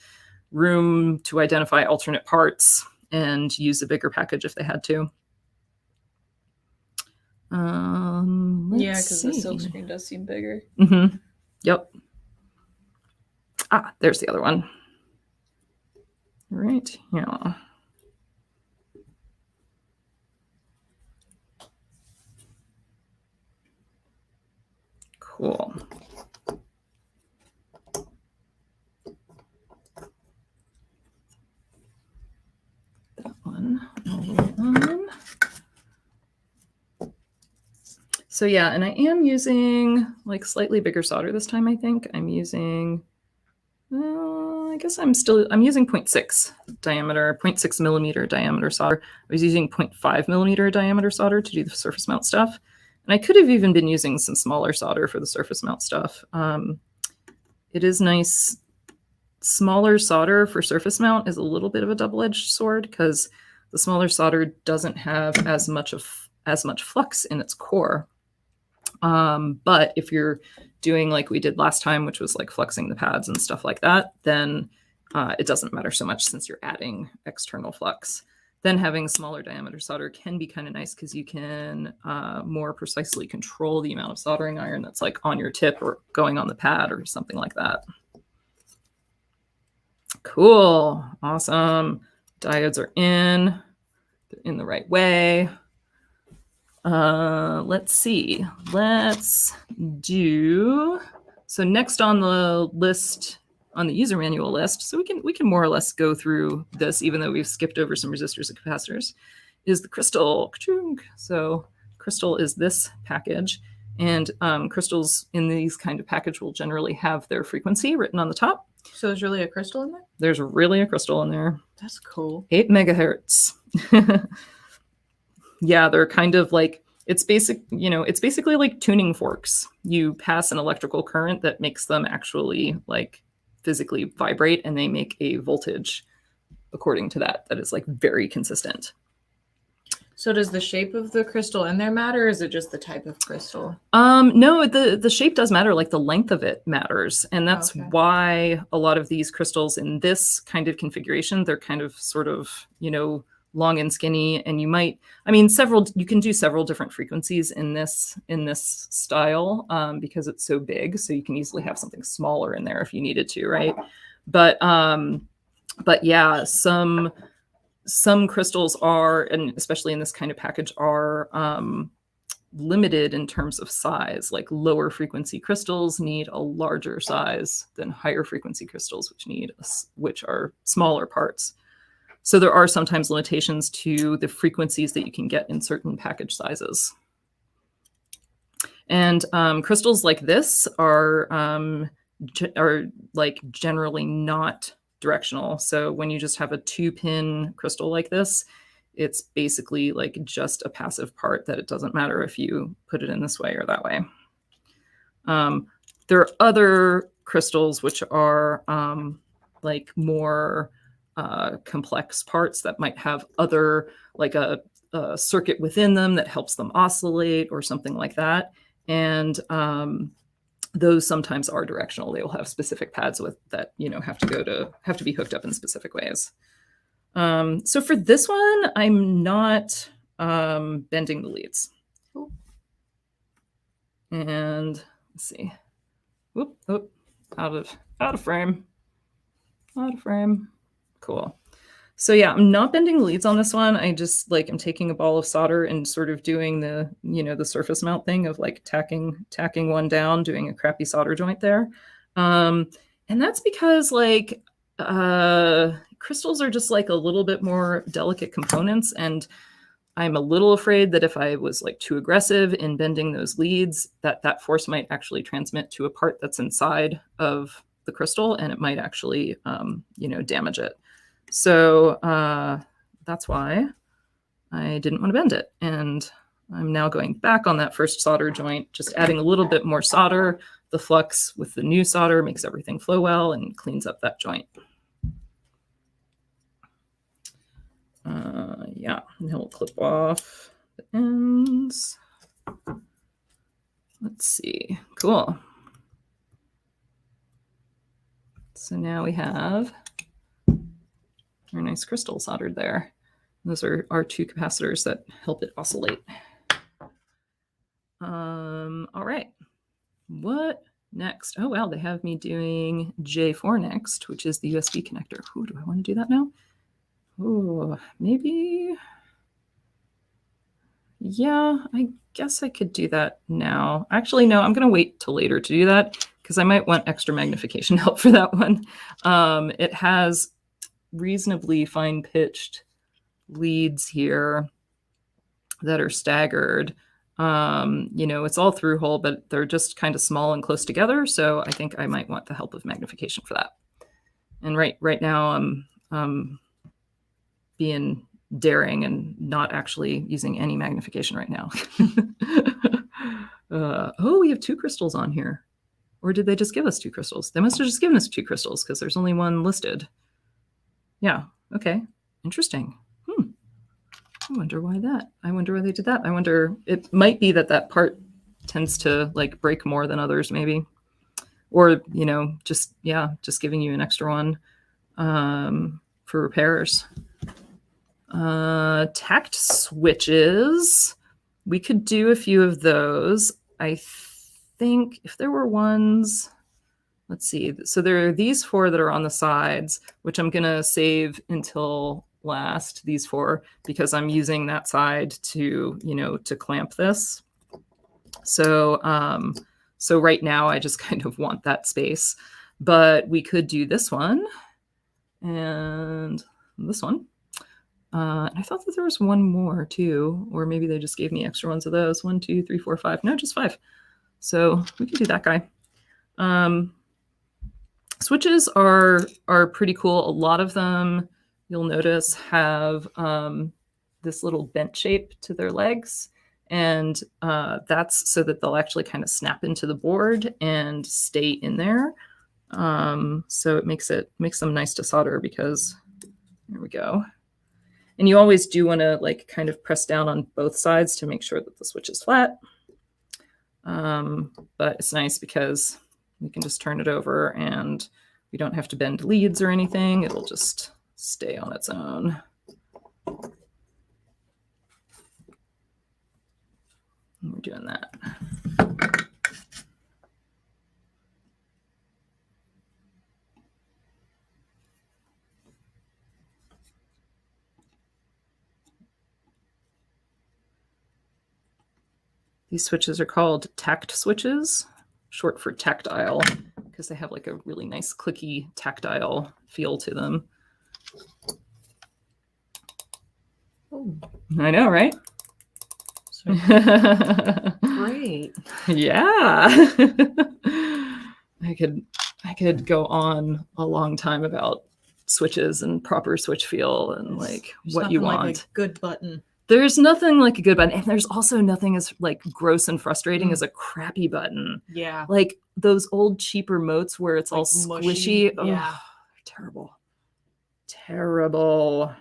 room to identify alternate parts and use a bigger package if they had to. Yeah, because the silkscreen does seem bigger. Yep. Ah, there's the other one. Right here. Cool. That one all the way on. So yeah, and I am using like slightly bigger solder this time, I think. I'm using, I guess I'm using 0.6 diameter, 0.6 millimeter diameter solder. I was using 0.5 millimeter diameter solder to do the surface mount stuff. And I could have even been using some smaller solder for the surface mount stuff. It is nice. Smaller solder for surface mount is a little bit of a double-edged sword because the smaller solder doesn't have as much flux in its core. But if you're doing like we did last time, which was like fluxing the pads and stuff like that, then it doesn't matter so much since you're adding external flux. then having smaller diameter solder can be kind of nice because you can more precisely control the amount of soldering iron that's like on your tip or going on the pad or something like that. Cool. Awesome. Diodes are in. They're in the right way. Let's see. Let's do... So next on the list, on the user manual list, so we can more or less go through this, even though we've skipped over some resistors and capacitors, is the crystal. So crystal is this package, and crystals in these kind of package will generally have their frequency written on the top. So there's really a crystal in there? There's really a crystal in there. That's cool. 8 megahertz. Yeah, they're kind of like, it's basically like tuning forks. You pass an electrical current that makes them actually like physically vibrate, and they make a voltage according to that is like very consistent. So does the shape of the crystal in there matter, or is it just the type of crystal? No, the shape does matter, like the length of it matters. And that's why a lot of these crystals in this kind of configuration, they're kind of sort of, long and skinny. And you can do several different frequencies in this style because it's so big. So you can easily have something smaller in there if you needed to, right? But yeah, some crystals are, and especially in this kind of package, are limited in terms of size. Like lower frequency crystals need a larger size than higher frequency crystals, which are smaller parts. So there are sometimes limitations to the frequencies that you can get in certain package sizes. And crystals like this are like generally not directional. So when you just have a 2-pin crystal like this, it's basically like just a passive part that it doesn't matter if you put it in this way or that way. There are other crystals which are like more complex parts that might have other, like a circuit within them that helps them oscillate or something like that. And those sometimes are directional. They will have specific pads with that, have to be hooked up in specific ways. So for this one, I'm not bending the leads. Ooh. And let's see. Whoop, whoop, out of frame. Cool. So yeah, I'm not bending the leads on this one. I just I'm taking a ball of solder and sort of doing the, the surface mount thing of like tacking one down, doing a crappy solder joint there. And that's because crystals are just like a little bit more delicate components. And I'm a little afraid that if I was like too aggressive in bending those leads, that force might actually transmit to a part that's inside of the crystal, and it might actually, damage it. So that's why I didn't want to bend it. And I'm now going back on that first solder joint, just adding a little bit more solder. The flux with the new solder makes everything flow well and cleans up that joint. Yeah, and then we'll clip off the ends. Let's see. Cool. So now we have our nice crystal soldered there. Those are our 2 capacitors that help it oscillate. All right. What next? Oh, wow. They have me doing J4 next, which is the USB connector. Ooh, do I want to do that now? Oh, maybe. Yeah, I guess I could do that now. Actually, no, I'm going to wait till later to do that because I might want extra magnification help for that one. It has reasonably fine-pitched leads here that are staggered. It's all through hole, but they're just kind of small and close together. So I think I might want the help of magnification for that. And right now I'm being daring and not actually using any magnification right now. Oh, we have 2 crystals on here. Or did they just give us 2 crystals? They must have just given us 2 crystals because there's only one listed. Yeah, okay. Interesting. I wonder why that. I wonder why they did that. I wonder, it might be that part tends to like break more than others maybe. Or, just giving you an extra one for repairs. Tact switches. We could do a few of those. I think if there were ones, let's see. So there are these 4 that are on the sides, which I'm going to save until last, these 4, because I'm using that side to, to clamp this. So, so right now I just kind of want that space, but we could do this one and this one. I thought that there was one more too, or maybe they just gave me extra ones of those. 1, 2, 3, 4, 5. No, just 5. So we can do that guy. Switches are pretty cool. A lot of them, you'll notice, have this little bent shape to their legs. And that's so that they'll actually kind of snap into the board and stay in there. So it makes them nice to solder because, there we go. And you always do want to like kind of press down on both sides to make sure that the switch is flat. But it's nice because we can just turn it over and we don't have to bend leads or anything. It'll just stay on its own. And we're doing that. These switches are called tact switches, short for tactile, because they have like a really nice clicky tactile feel to them. Oh. I know, right? Great. Yeah. I could go on a long time about switches and proper switch feel and like what you want. Like a good button. There's nothing like a good button. And there's also nothing as like gross and frustrating as a crappy button. Yeah. Like those old cheaper motes where it's like all squishy. Mushy. Yeah. Oh, terrible. Terrible.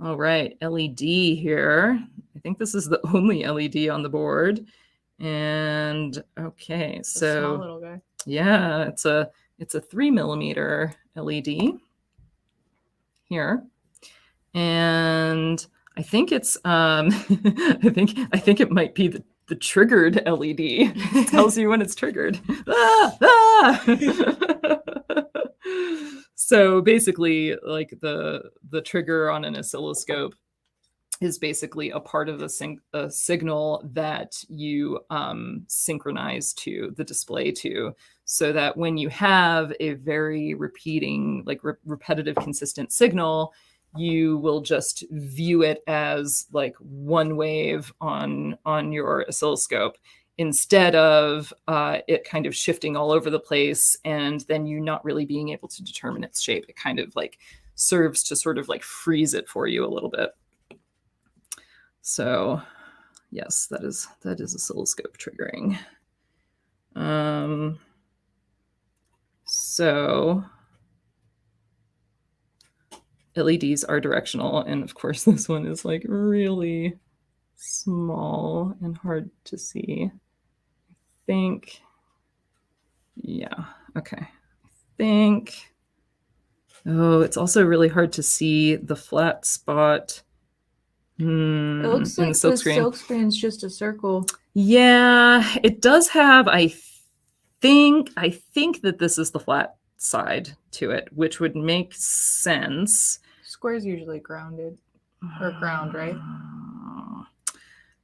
All right. LED here. I think this is the only LED on the board. And okay, so small little guy. Yeah, it's a 3mm LED here. And I think it's I think it might be the triggered LED. It tells you when it's triggered. So basically, like the trigger on an oscilloscope is basically a part of a signal that you synchronize to the display to, so that when you have a very repeating, like repetitive, consistent signal, you will just view it as like one wave on your oscilloscope, instead of it kind of shifting all over the place and then you not really being able to determine its shape. It kind of like serves to sort of like freeze it for you a little bit. So yes, that is oscilloscope triggering. So LEDs are directional, and of course this one is like really small and hard to see. I think, yeah, okay. I think, oh, it's also really hard to see the flat spot. It looks like the silk screen's just a circle. Yeah, it does have, I think that this is the flat side to it, which would make sense. Square's usually grounded or ground, right?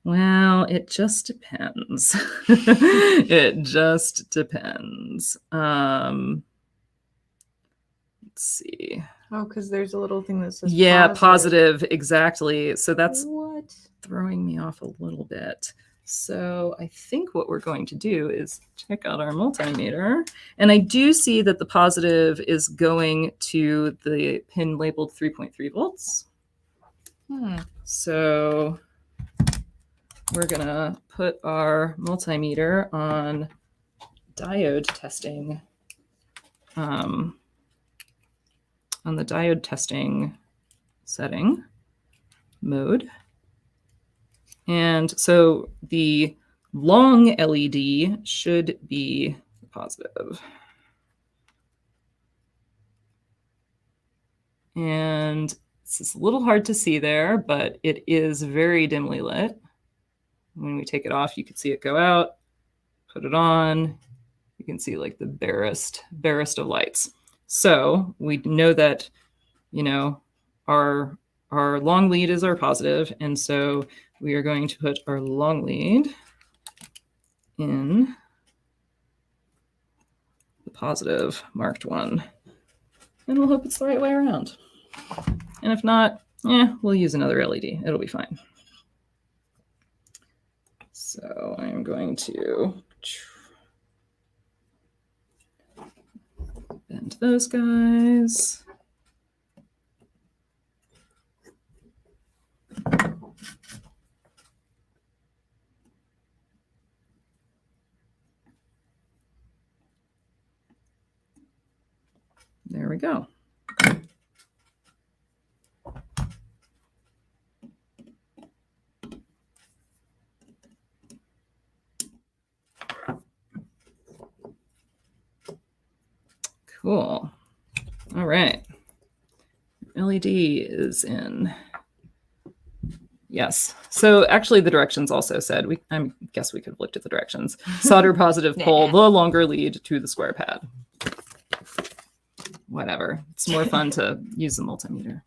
Well, it just depends. It just depends. Let's see. Oh, because there's a little thing that says positive, exactly. So that's throwing me off a little bit. So I think what we're going to do is check out our multimeter. And I do see that the positive is going to the pin labeled 3.3 volts. So we're going to put our multimeter on diode testing. On the diode testing setting mode. And so the long LED should be positive. And This is a little hard to see there, but it is very dimly lit. When we take it off, you can see it go out, put it on. You can see like the barest of lights. So we know that, you know, our long lead is our positive, and so we are going to put our long lead in the positive marked one, and we'll hope it's the right way around. And if not, we'll use another LED. It'll be fine. So I'm going to bend those guys. There we go. Cool. All right. LED is in. Yes. So actually the directions also said, I guess we could have looked at the directions. Solder positive pole the longer lead to the square pad. Whatever. It's more fun to use the multimeter.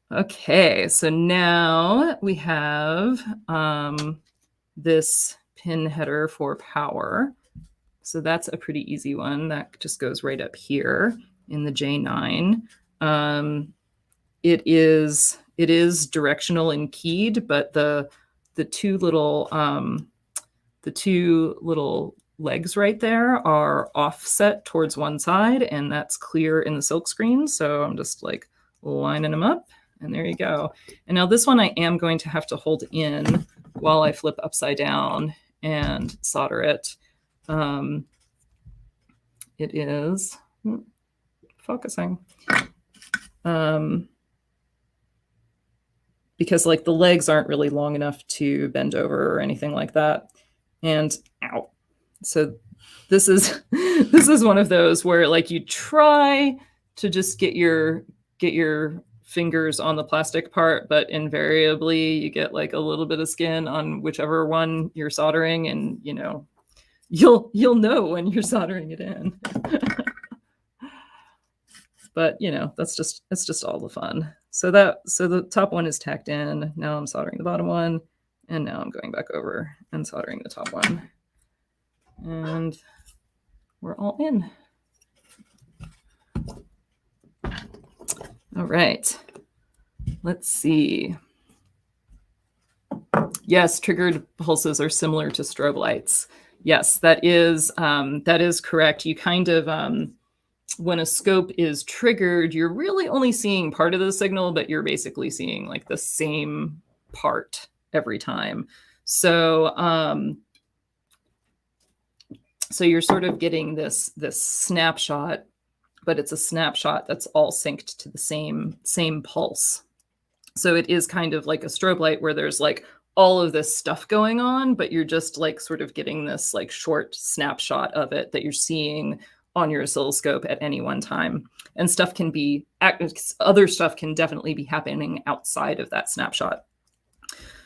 Okay. So now we have this pin header for power. So that's a pretty easy one. That just goes right up here in the J9. It is directional and keyed, but the two little legs right there are offset towards one side, and that's clear in the silk screen. So I'm just like lining them up, and there you go. And now this one I am going to have to hold in while I flip upside down and solder it. It is focusing. Because like the legs aren't really long enough to bend over or anything like that. And ow. So this is one of those where like you try to just get your fingers on the plastic part, but invariably you get like a little bit of skin on whichever one you're soldering, and you know, you'll know when you're soldering it in. But you know, it's just all the fun. So the top one is tacked in. Now I'm soldering the bottom one, and now I'm going back over and soldering the top one. And we're all in. All right. Let's see. Yes, triggered pulses are similar to strobe lights. Yes, that is correct. You kind of when a scope is triggered, you're really only seeing part of the signal, but you're basically seeing like the same part every time. So so you're sort of getting this snapshot, but it's a snapshot that's all synced to the same pulse. So it is kind of like a strobe light where there's like all of this stuff going on, but you're just like sort of getting this like short snapshot of it that you're seeing on your oscilloscope at any one time. And other stuff can definitely be happening outside of that snapshot.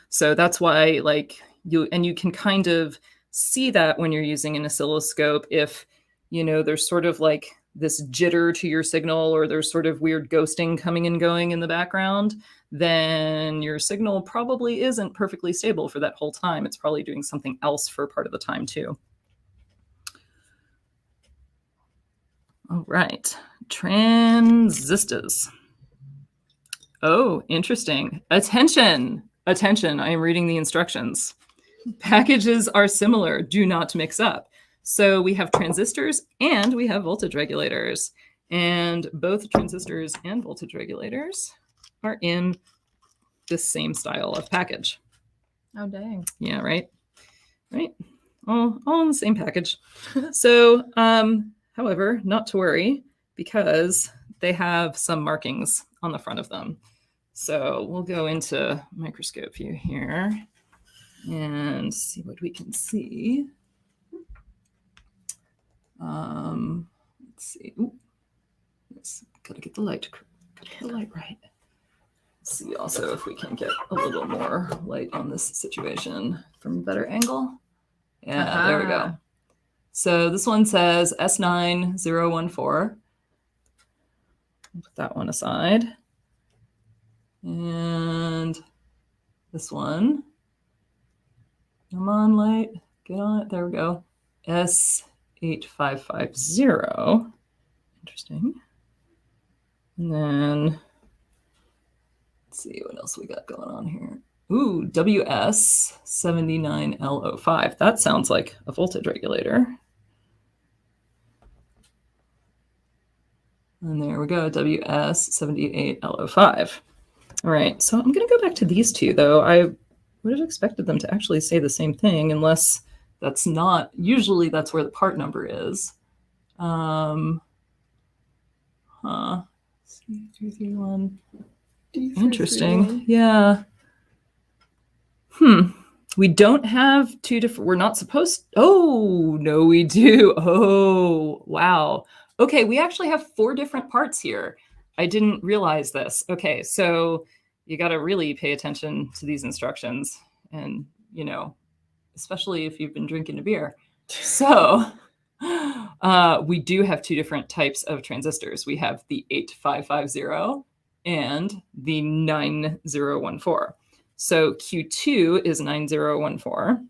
So that's why like you can kind of see that when you're using an oscilloscope, if, you know, there's sort of like this jitter to your signal, or there's sort of weird ghosting coming and going in the background, then your signal probably isn't perfectly stable for that whole time. It's probably doing something else for part of the time too. All right, transistors. Oh, interesting. Attention. I am reading the instructions. Packages are similar. Do not mix up. So we have transistors and we have voltage regulators. And both transistors and voltage regulators are in the same style of package. Oh, dang. Yeah, right? Right? All in the same package. So, however, not to worry, because they have some markings on the front of them. So we'll go into microscope view here and see what we can see. Let's see. Ooh, gotta get the light Gotta get the light right. See also if we can get a little more light on this situation from a better angle. Yeah, there we go. So this one says S9014. Put that one aside. And this one. Come on, light. Get on it. There we go. S8550. Interesting. And then let's see what else we got going on here. Ooh, WS79L05. That sounds like a voltage regulator. And there we go, WS78L05. All right, so I'm going to go back to these two, though. I would have expected them to actually say the same thing, unless that's not. Usually that's where the part number is. C331. Interesting. Yeah. We don't have two different. We're not supposed. Oh, no, we do. Oh, wow. Okay, we actually have 4 different parts here. I didn't realize this. Okay, so you got to really pay attention to these instructions, and especially if you've been drinking a beer. So we do have 2 different types of transistors. We have the 8550 and the 9014. So Q2 is 9014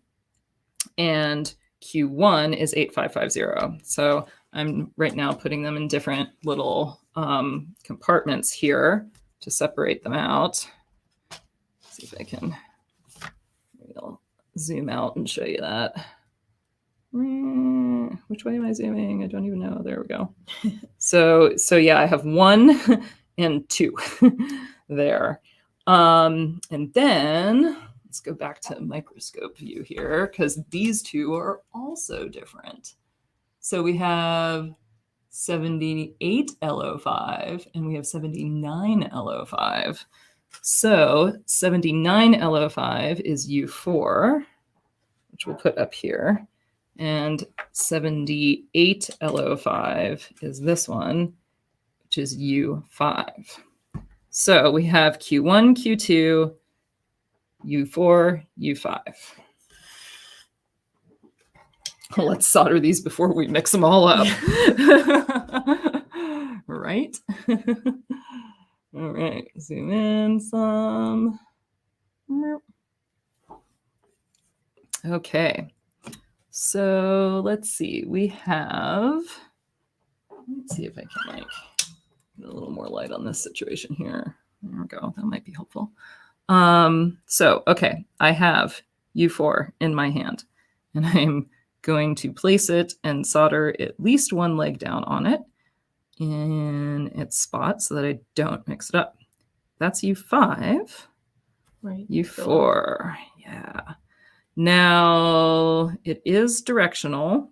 and Q1 is 8550. So I'm right now putting them in different little compartments here to separate them out. Let's see if I can. Maybe I'll zoom out and show you that. Which way am I zooming? I don't even know. There we go. So yeah, I have 1 and 2 there. And then let's go back to microscope view here, because these 2 are also different. So we have 78L05 and we have 79L05. So 79L05 is U4, which we'll put up here. And 78L05 is this one, which is U5. So we have Q1, Q2, U4, U5. Let's solder these before we mix them all up. Right? All right, zoom in some. Okay, so let's see. We have, let's see if I can get a little more light on this situation here. There we go. That might be helpful. So, okay, I have U4 in my hand, and I'm going to place it and solder at least 1 leg down on it in its spot so that I don't mix it up. That's U5. Right. U4. Yeah. Now it is directional.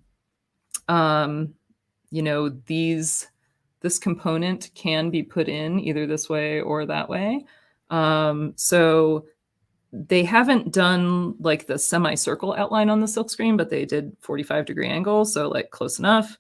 This component can be put in either this way or that way. So they haven't done like the semicircle outline on the silk screen, but they did 45-degree angle, so like close enough.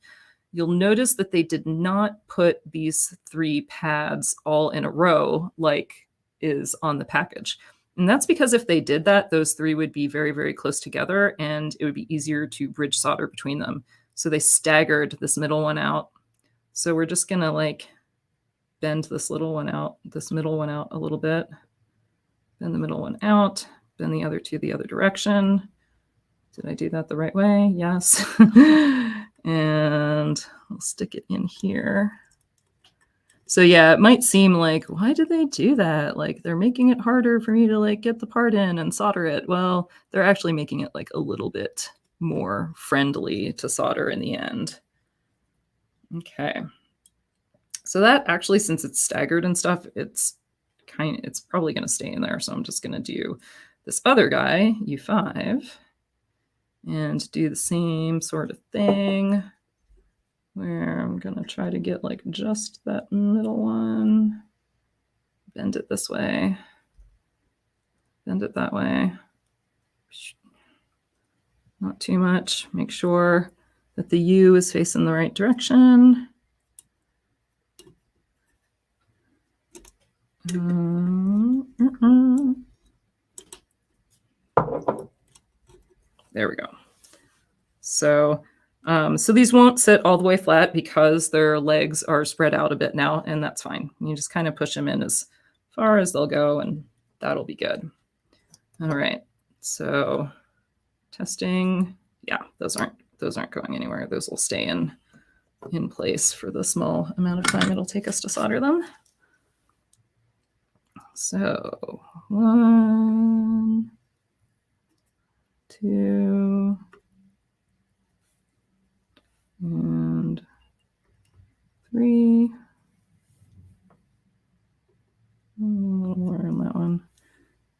You'll notice that they did not put these 3 pads all in a row like is on the package. And that's because if they did that, those 3 would be very, very close together and it would be easier to bridge solder between them. So they staggered this middle one out. So we're just gonna like bend this middle one out a little bit. Bend the middle one out, bend the other 2 the other direction. Did I do that the right way? Yes. And I'll stick it in here. So yeah, it might seem like, why did they do that? Like they're making it harder for me to like get the part in and solder it. Well, they're actually making it like a little bit more friendly to solder in the end. Okay. So that actually, since it's staggered and stuff, it's probably going to stay in there. So I'm just going to do this other guy, U5, and do the same sort of thing where I'm going to try to get like just that middle one, bend it this way, bend it that way. Not too much. Make sure that the U is facing the right direction. There we go. So, so these won't sit all the way flat because their legs are spread out a bit now, and that's fine. You just kind of push them in as far as they'll go, and that'll be good. All right. So testing. Yeah, those aren't going anywhere. Those will stay in place for the small amount of time it'll take us to solder them. So 1, 2, and 3. A little more on that one.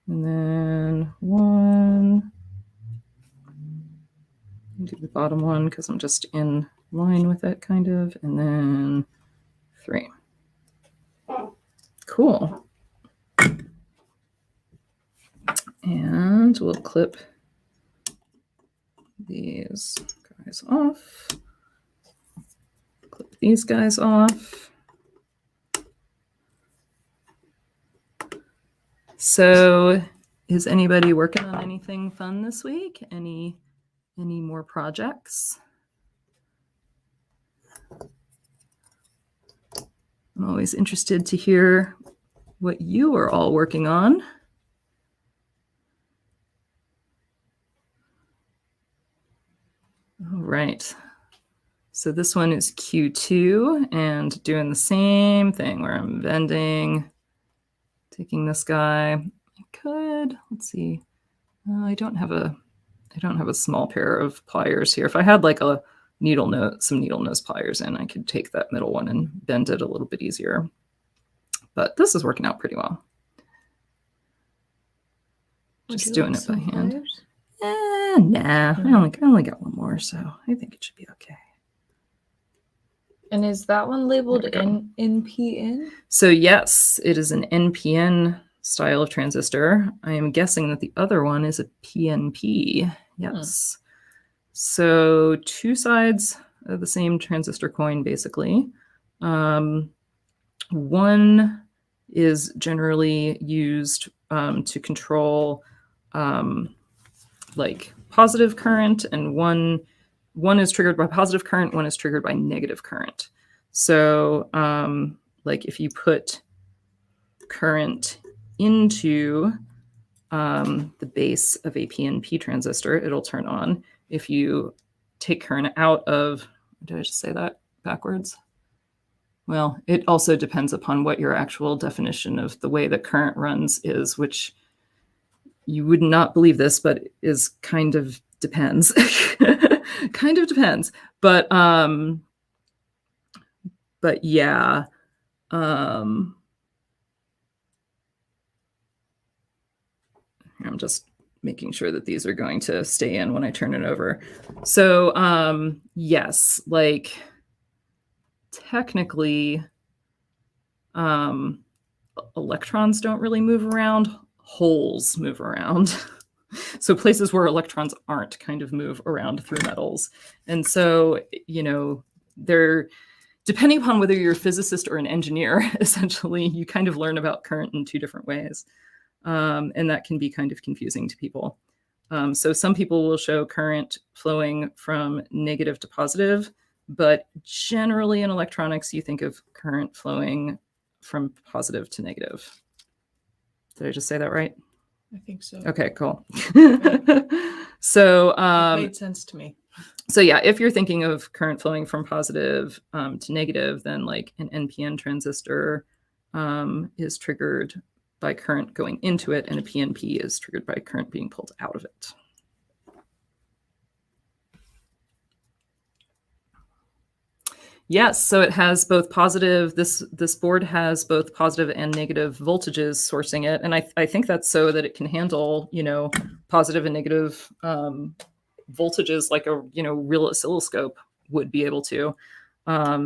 And then 1. Do the bottom one because I'm just in line with it, kind of. And then 3. Cool. And we'll clip these guys off. Clip these guys off. So is anybody working on anything fun this week? Any more projects? I'm always interested to hear what you are all working on. All right. So this one is Q2 and doing the same thing where I'm bending, taking this guy. I could, let's see. I don't have a small pair of pliers here. If I had like a some needle nose pliers in, I could take that middle one and bend it a little bit easier. But this is working out pretty well. Just doing it by hand. Nah, I only got one more, so I think it should be okay. And is that one labeled NPN? So yes, it is an NPN style of transistor. I am guessing that the other one is a PNP. Yes. So 2 sides of the same transistor coin, basically. One is generally used to control like positive current, and one is triggered by positive current, one is triggered by negative current. So like if you put current into the base of a PNP transistor, it'll turn on. If you take current out of, did I just say that backwards? Well, it also depends upon what your actual definition of the way that current runs is, which you would not believe this, but is kind of depends. Kind of depends. But yeah. I'm just making sure that these are going to stay in when I turn it over. So yes, like technically electrons don't really move around, holes move around. So places where electrons aren't kind of move around through metals. And so, you know, they're, depending upon whether you're a physicist or an engineer, essentially, you kind of learn about current in 2 different ways. And that can be kind of confusing to people. So some people will show current flowing from negative to positive, but generally in electronics, you think of current flowing from positive to negative. Did I just say that right? I think so. Okay, cool. So it made sense to me. So yeah, if you're thinking of current flowing from positive to negative, then like an NPN transistor is triggered by current going into it, and a PNP is triggered by current being pulled out of it. Yes, so it has both positive, this board has both positive and negative voltages sourcing it. And I think that's so that it can handle, you know, positive and negative voltages like a, you know, real oscilloscope would be able to.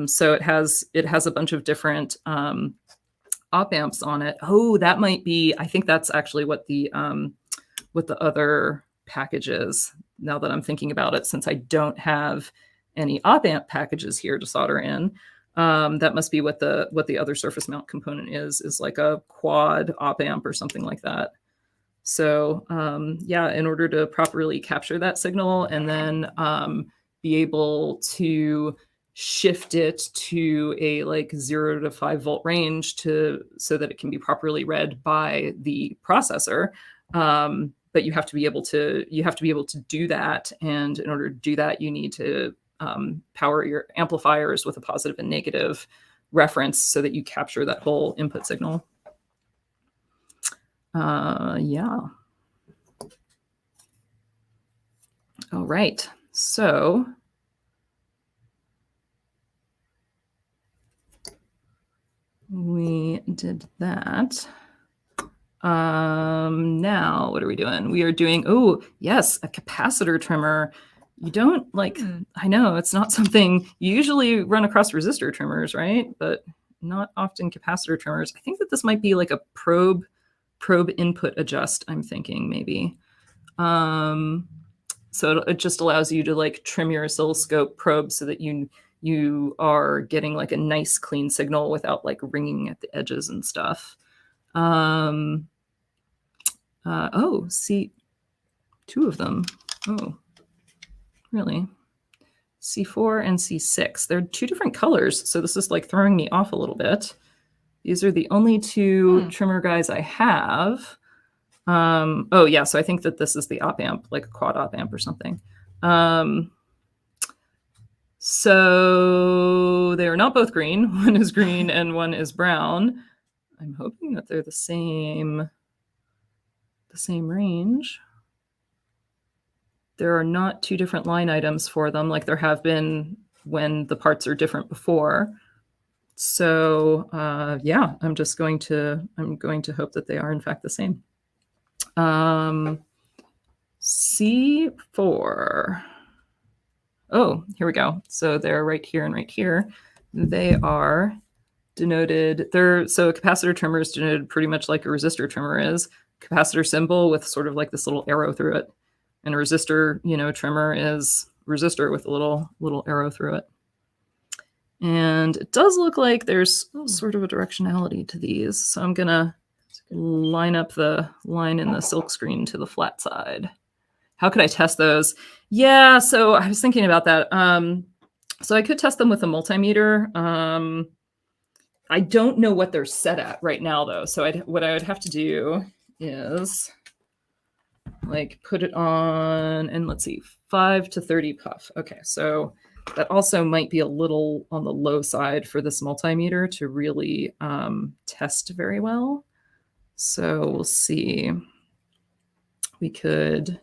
So it has a bunch of different op amps on it. Oh, that might be, I think that's actually what the other package is, now that I'm thinking about it, since I don't have any op amp packages here to solder in. That must be what the other surface mount component is like a quad op amp or something like that. So yeah, in order to properly capture that signal and then be able to shift it to a like 0 to 5 volt range so that it can be properly read by the processor. But you have to be able to do that, and in order to do that, you need to power your amplifiers with a positive and negative reference so that you capture that whole input signal. Yeah. All right. So we did that. Now what are we doing? We are doing, oh yes, a capacitor trimmer. You don't like, I know it's not something you usually run across resistor trimmers, right? But not often capacitor trimmers. I think that this might be like a probe input adjust, I'm thinking maybe. So it just allows you to like trim your oscilloscope probe so that you are getting like a nice clean signal without like ringing at the edges and stuff. Oh, see, 2 of them. Oh, really? C4 and C6. They're 2 different colors, so this is like throwing me off a little bit. These are the only 2 trimmer guys I have. Oh yeah, so I think that this is the op amp, like a quad op amp or something. So they are not both green. One is green and one is brown. I'm hoping that they're the same range. There are not 2 different line items for them like there have been when the parts are different before. So yeah, I'm going to hope that they are in fact the same. C4. Oh, here we go. So they're right here and right here. They are denoted. So a capacitor trimmer is denoted pretty much like a resistor trimmer is. Capacitor symbol with sort of like this little arrow through it. And a resistor, trimmer is resistor with a little arrow through it. And it does look like there's sort of a directionality to these. So I'm gonna line up the line in the silk screen to the flat side. How could I test those? Yeah, so I was thinking about that. So I could test them with a multimeter. I don't know what they're set at right now, though. So what I would have to do is like put it on, and let's see, 5 to 30 puff. Okay, so that also might be a little on the low side for this multimeter to really test very well. So we'll see. We could,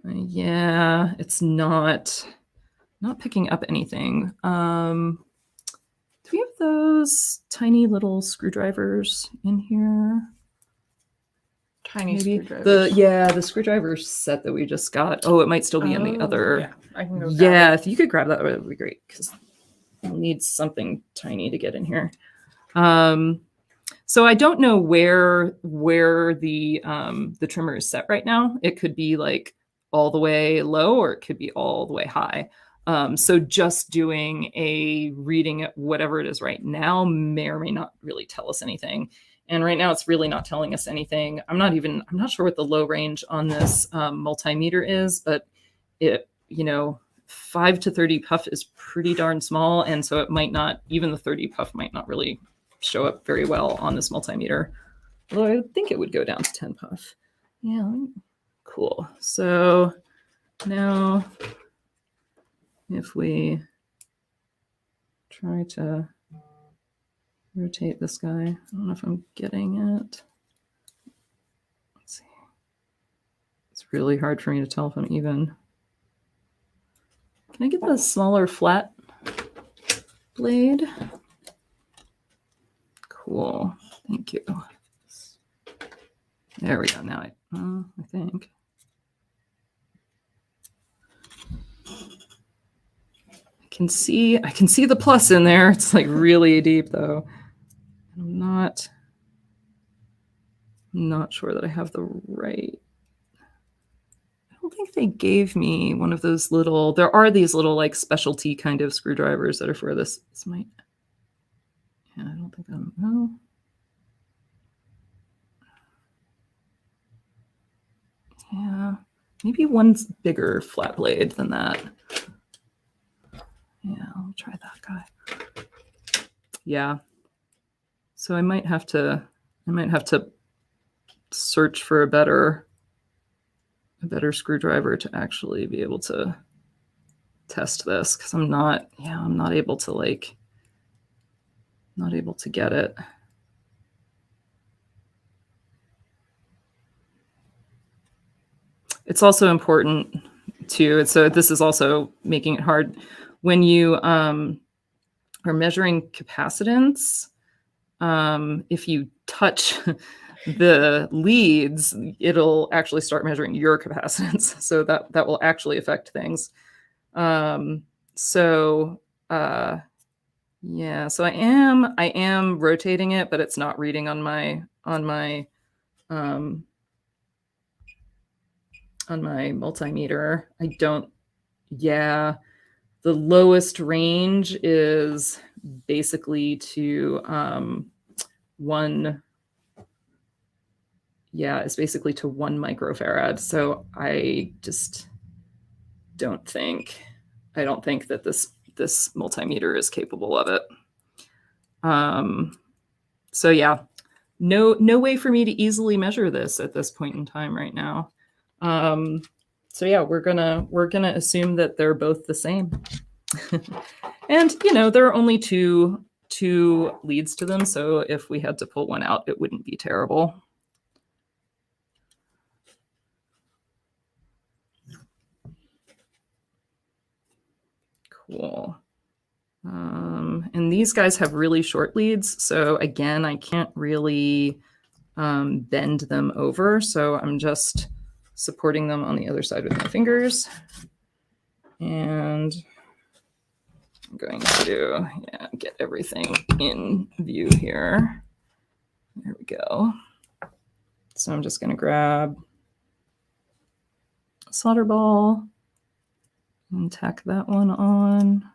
yeah, it's not picking up anything. Do we have those tiny little screwdrivers in here? Tiny Maybe screwdrivers. the screwdriver set that we just got. Oh, it might still be in the other. Yeah, I can go. Yeah, if you could grab that, that would be great because we'll need something tiny to get in here. So I don't know where the trimmer is set right now. It could be like all the way low, or it could be all the way high. So just doing a reading at whatever it is right now may or may not really tell us anything. And right now it's really not telling us anything. I'm not sure what the low range on this multimeter is, but it, 5 to 30 puff is pretty darn small. And so it might not, even the 30 puff might not really show up very well on this multimeter. Although I think it would go down to 10 puff. Yeah, cool. So now if we try to rotate this guy, I don't know if I'm getting it. Let's see. It's really hard for me to tell if I'm even. Can I get the smaller flat blade? Cool. Thank you. There we go. Now I think. I can see the plus in there. It's like really deep though. I'm not sure that I have the right. I don't think they gave me one of those little, there are these little like specialty kind of screwdrivers that are for this. This might, yeah, I don't think I'm, no. Yeah, maybe one's bigger flat blade than that. Yeah, I'll try that guy. Yeah. So I might have to search for a better screwdriver to actually be able to test this, because I'm not able to get it. It's also important too, so this is also making it hard when you are measuring capacitance. If you touch the leads, it'll actually start measuring your capacitance. So that will actually affect things. Yeah, so I am rotating it, but it's not reading on my multimeter. Yeah, the lowest range is basically to 1 microfarad. So I don't think that this multimeter is capable of it. So yeah, no way for me to easily measure this at this point in time right now. So yeah, we're gonna assume that they're both the same. And there are only two leads to them, so if we had to pull one out, it wouldn't be terrible. Cool. And these guys have really short leads, so again, I can't really bend them over, so I'm just supporting them on the other side with my fingers. And I'm going to get everything in view here. There we go. So I'm just going to grab a solder ball and tack that one on.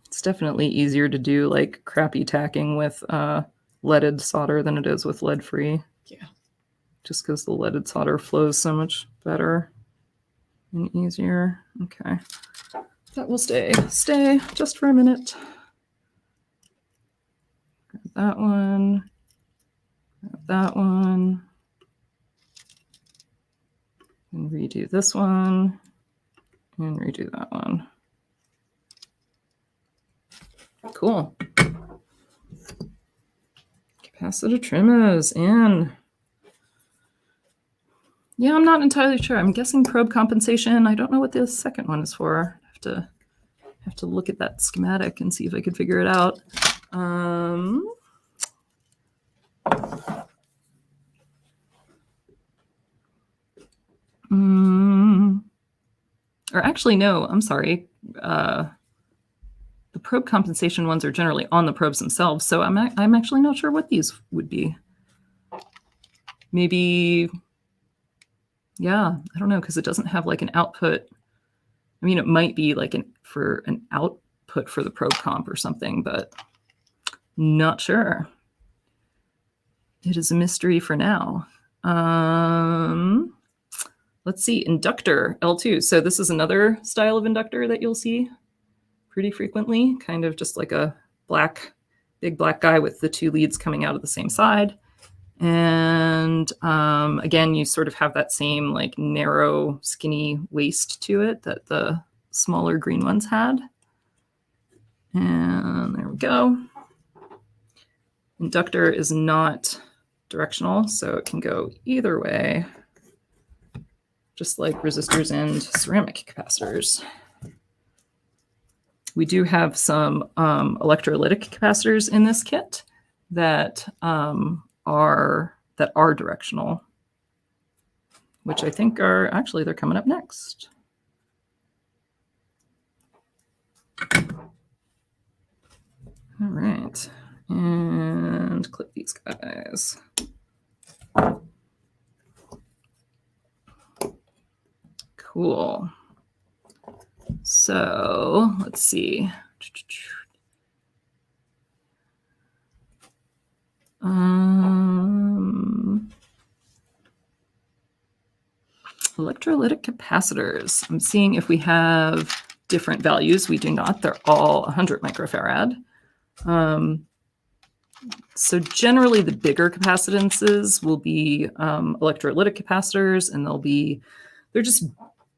It's definitely easier to do like crappy tacking with leaded solder than it is with lead-free. Yeah. Just because the leaded solder flows so much better and easier. Okay. That will stay just for a minute. Grab that one. Grab that one. And redo this one. And redo that one. Cool. Capacitor trimmers in. Yeah, I'm not entirely sure. I'm guessing probe compensation. I don't know what the second one is for. I have to look at that schematic and see if I could figure it out. Or actually, no, I'm sorry. The probe compensation ones are generally on the probes themselves, so I'm actually not sure what these would be. Maybe, yeah, I don't know, because it doesn't have like an output. I mean, it might be like for an output for the probe comp or something, but not sure. It is a mystery for now. Let's see, inductor L2. So this is another style of inductor that you'll see pretty frequently, kind of just like a big black guy with the two leads coming out of the same side. And again, you sort of have that same like narrow, skinny waist to it that the smaller green ones had. And there we go. Inductor is not directional, so it can go either way, just like resistors and ceramic capacitors. We do have some electrolytic capacitors in this kit that are directional, which I think are actually, they're coming up next. All right, and and clip these guys. Cool. So let's see. Electrolytic capacitors. I'm seeing if we have different values. We do not. They're all 100 microfarad. So generally the bigger capacitances will be electrolytic capacitors, and they're just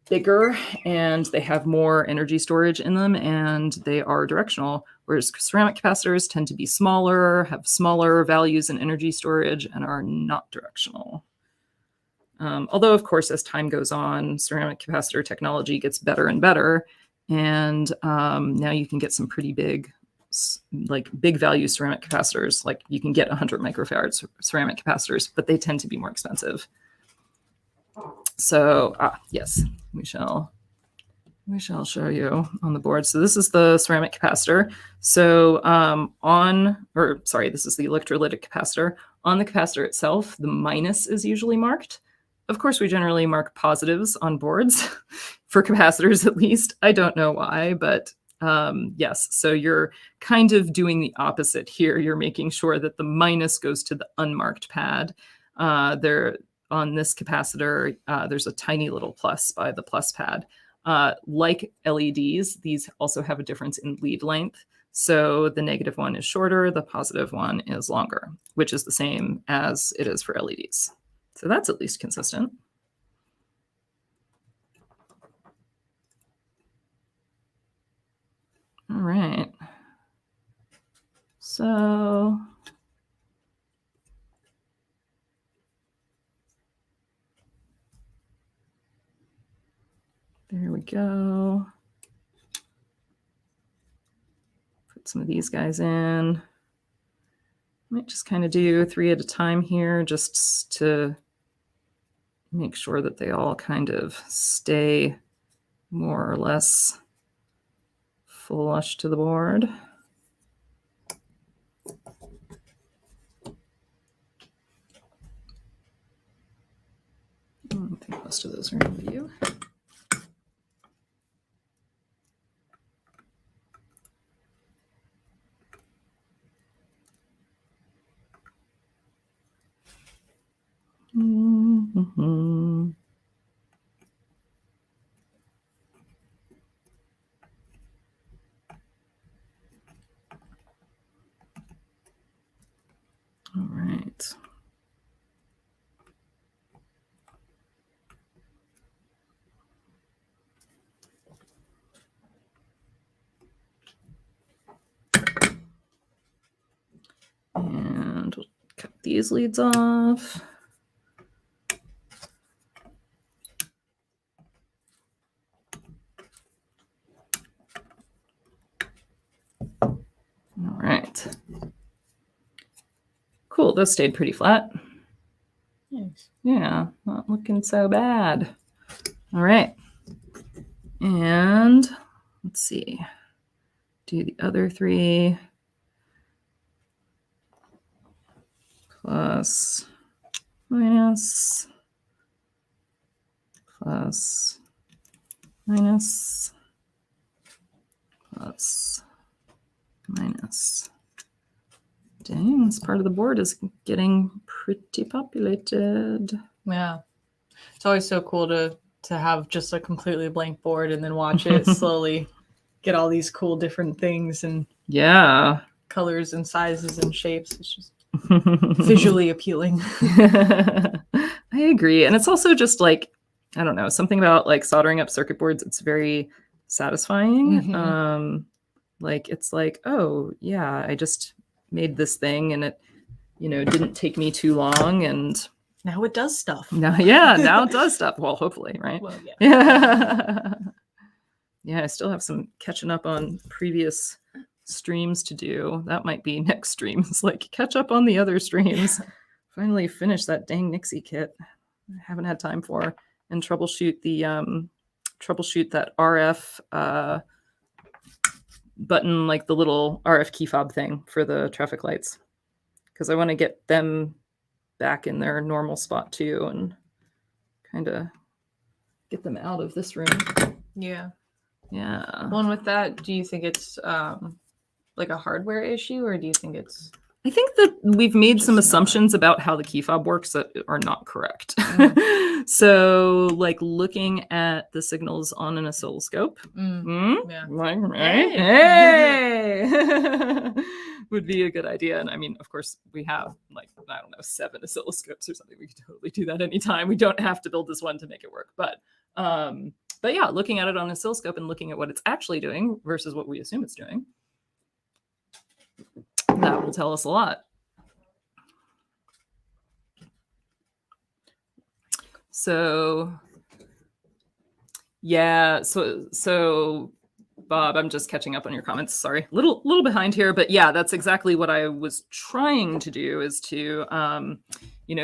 bigger and they have more energy storage in them, and they are directional, whereas ceramic capacitors tend to be smaller, have smaller values in energy storage, and are not directional. Although, of course, as time goes on, ceramic capacitor technology gets better and better, and now you can get some pretty big value ceramic capacitors. Like you can get 100 microfarad ceramic capacitors, but they tend to be more expensive. So yes, we shall show you on the board. So this is the ceramic capacitor. So this is the electrolytic capacitor. On the capacitor itself, the minus is usually marked. Of course, we generally mark positives on boards for capacitors, at least. I don't know why, but yes. So you're kind of doing the opposite here. You're making sure that the minus goes to the unmarked pad. On this capacitor, there's a tiny little plus by the plus pad. Like LEDs, these also have a difference in lead length. So the negative one is shorter, the positive one is longer, which is the same as it is for LEDs. So that's at least consistent. All right. So there we go. Put some of these guys in. Might just kind of do 3 at a time here, just to make sure that they all kind of stay more or less flush to the board. I think most of those are in view. Mm-hmm. All right. And we'll cut these leads off. All right. Cool, those stayed pretty flat. Nice. Yeah, not looking so bad. All right. And let's see. Do the other 3. Plus, minus, plus, minus, plus, minus. Dang, this part of the board is getting pretty populated. Yeah. It's always so cool to have just a completely blank board and then watch it slowly get all these cool different things and yeah, colors and sizes and shapes. It's just visually appealing. I agree. And it's also just like, I don't know, something about like soldering up circuit boards. It's very satisfying. Mm-hmm. Like, it's like, oh yeah, I just made this thing and it, didn't take me too long. And now it does stuff. now it does stuff. Well, hopefully, right? Well, yeah. Yeah, I still have some catching up on previous streams to do. That might be next stream. It's like catch up on the other streams. Finally finish that dang Nixie kit. I haven't had time for, and troubleshoot that RF button, like the little RF key fob thing for the traffic lights, because I want to get them back in their normal spot too, and kind of get them out of this room. Yeah. Yeah. Well, and with that, do you think it's like a hardware issue, or do you think it's I think that we've made some Just not. assumptions about how the key fob works that are not correct. Mm. So, like looking at the signals on an oscilloscope, Yeah. like, Hey. hey, would be a good idea. And I mean, of course, we have like, I don't know, 7 oscilloscopes or something. We could totally do that anytime. We don't have to build this one to make it work. But yeah, looking at it on an oscilloscope and looking at what it's actually doing versus what we assume it's doing, that will tell us a lot. So yeah, so Bob, I'm just catching up on your comments. Sorry, little behind here, but yeah, that's exactly what I was trying to do, is to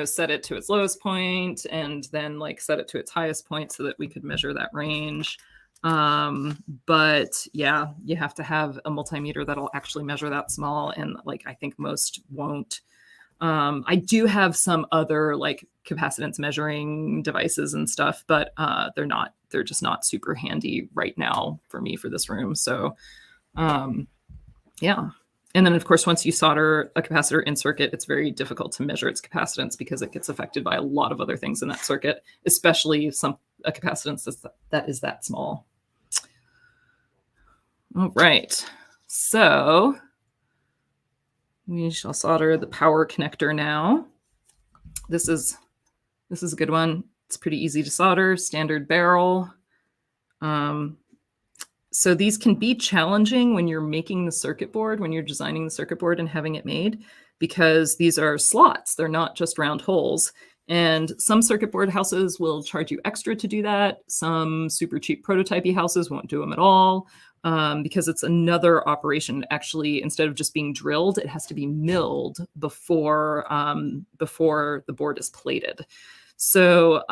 set it to its lowest point and then like set it to its highest point so that we could measure that range. But yeah, you have to have a multimeter that'll actually measure that small, and like I think most won't. I do have some other like capacitance measuring devices and stuff, but they're just not super handy right now for me for this room. So yeah. And then of course, once you solder a capacitor in circuit, it's very difficult to measure its capacitance because it gets affected by a lot of other things in that circuit, especially a capacitance that is that small. All right. So we shall solder the power connector now. This is a good one. It's pretty easy to solder, standard barrel. So these can be challenging when you're making the circuit board, when you're designing the circuit board and having it made, because these are slots. They're not just round holes. And some circuit board houses will charge you extra to do that. Some super cheap prototypey houses won't do them at all. Because it's another operation. Actually, instead of just being drilled, it has to be milled before the board is plated. So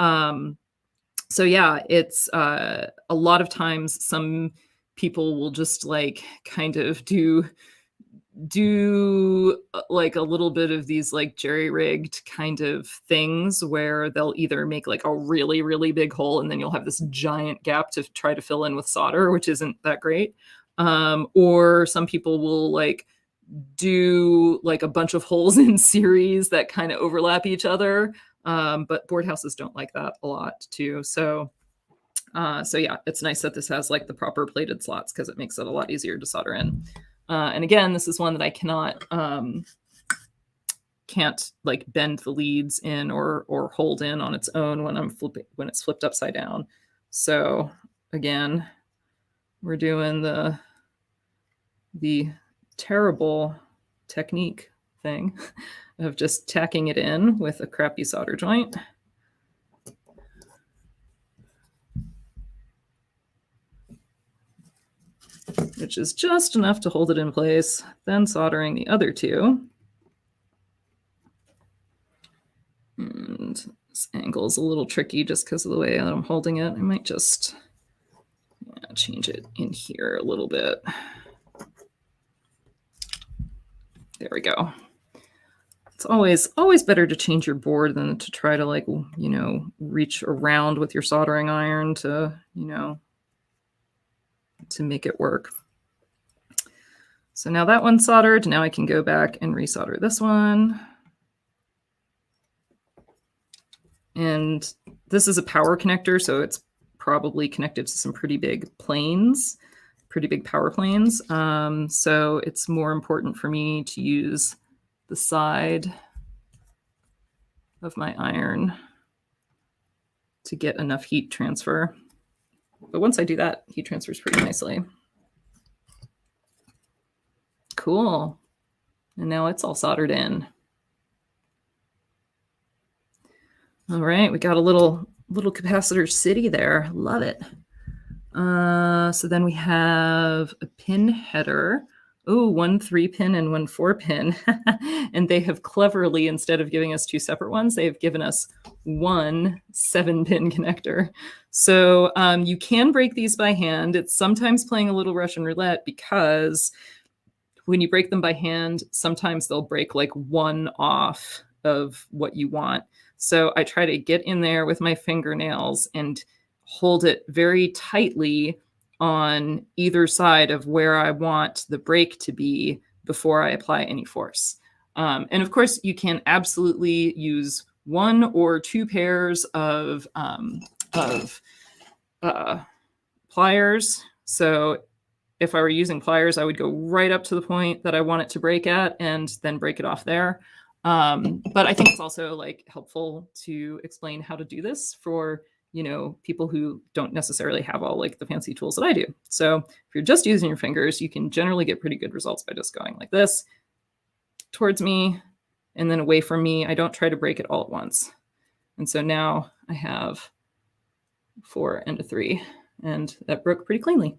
yeah, it's a lot of times some people will just like kind of do like a little bit of these like jerry-rigged kind of things where they'll either make like a really, really big hole and then you'll have this giant gap to try to fill in with solder, which isn't that great. Or some people will like do like a bunch of holes in series that kind of overlap each other. But board houses don't like that a lot too. So yeah, it's nice that this has like the proper plated slots because it makes it a lot easier to solder in. And again, this is one that I can't like bend the leads in or hold in on its own when it's flipped upside down. So again, we're doing the terrible technique thing of just tacking it in with a crappy solder joint. Which is just enough to hold it in place, then soldering the other two. And this angle is a little tricky just because of the way that I'm holding it. I might just change it in here a little bit. There we go. It's always better to change your board than to try to like, reach around with your soldering iron to, to make it work. So now that one's soldered. Now I can go back and resolder this one. And this is a power connector, so it's probably connected to some pretty big planes, pretty big power planes. So it's more important for me to use the side of my iron to get enough heat transfer. But once I do that, heat transfers pretty nicely. Cool. And now it's all soldered in. All right, we got a little capacitor city there. Love it. So then we have a pin header. Oh, 1 3-pin and 1 4-pin. And they have cleverly, instead of giving us 2 separate ones, they have given us 1 7-pin connector. So you can break these by hand. It's sometimes playing a little Russian roulette because when you break them by hand, sometimes they'll break like one off of what you want. So I try to get in there with my fingernails and hold it very tightly on either side of where I want the break to be before I apply any force. And of course, you can absolutely use 1 or 2 pairs of pliers. So if I were using pliers, I would go right up to the point that I want it to break at and then break it off there. But I think it's also like helpful to explain how to do this for, you know, people who don't necessarily have all like the fancy tools that I do. So if you're just using your fingers, you can generally get pretty good results by just going like this towards me and then away from me. I don't try to break it all at once. And so now I have 4 and a 3, and that broke pretty cleanly.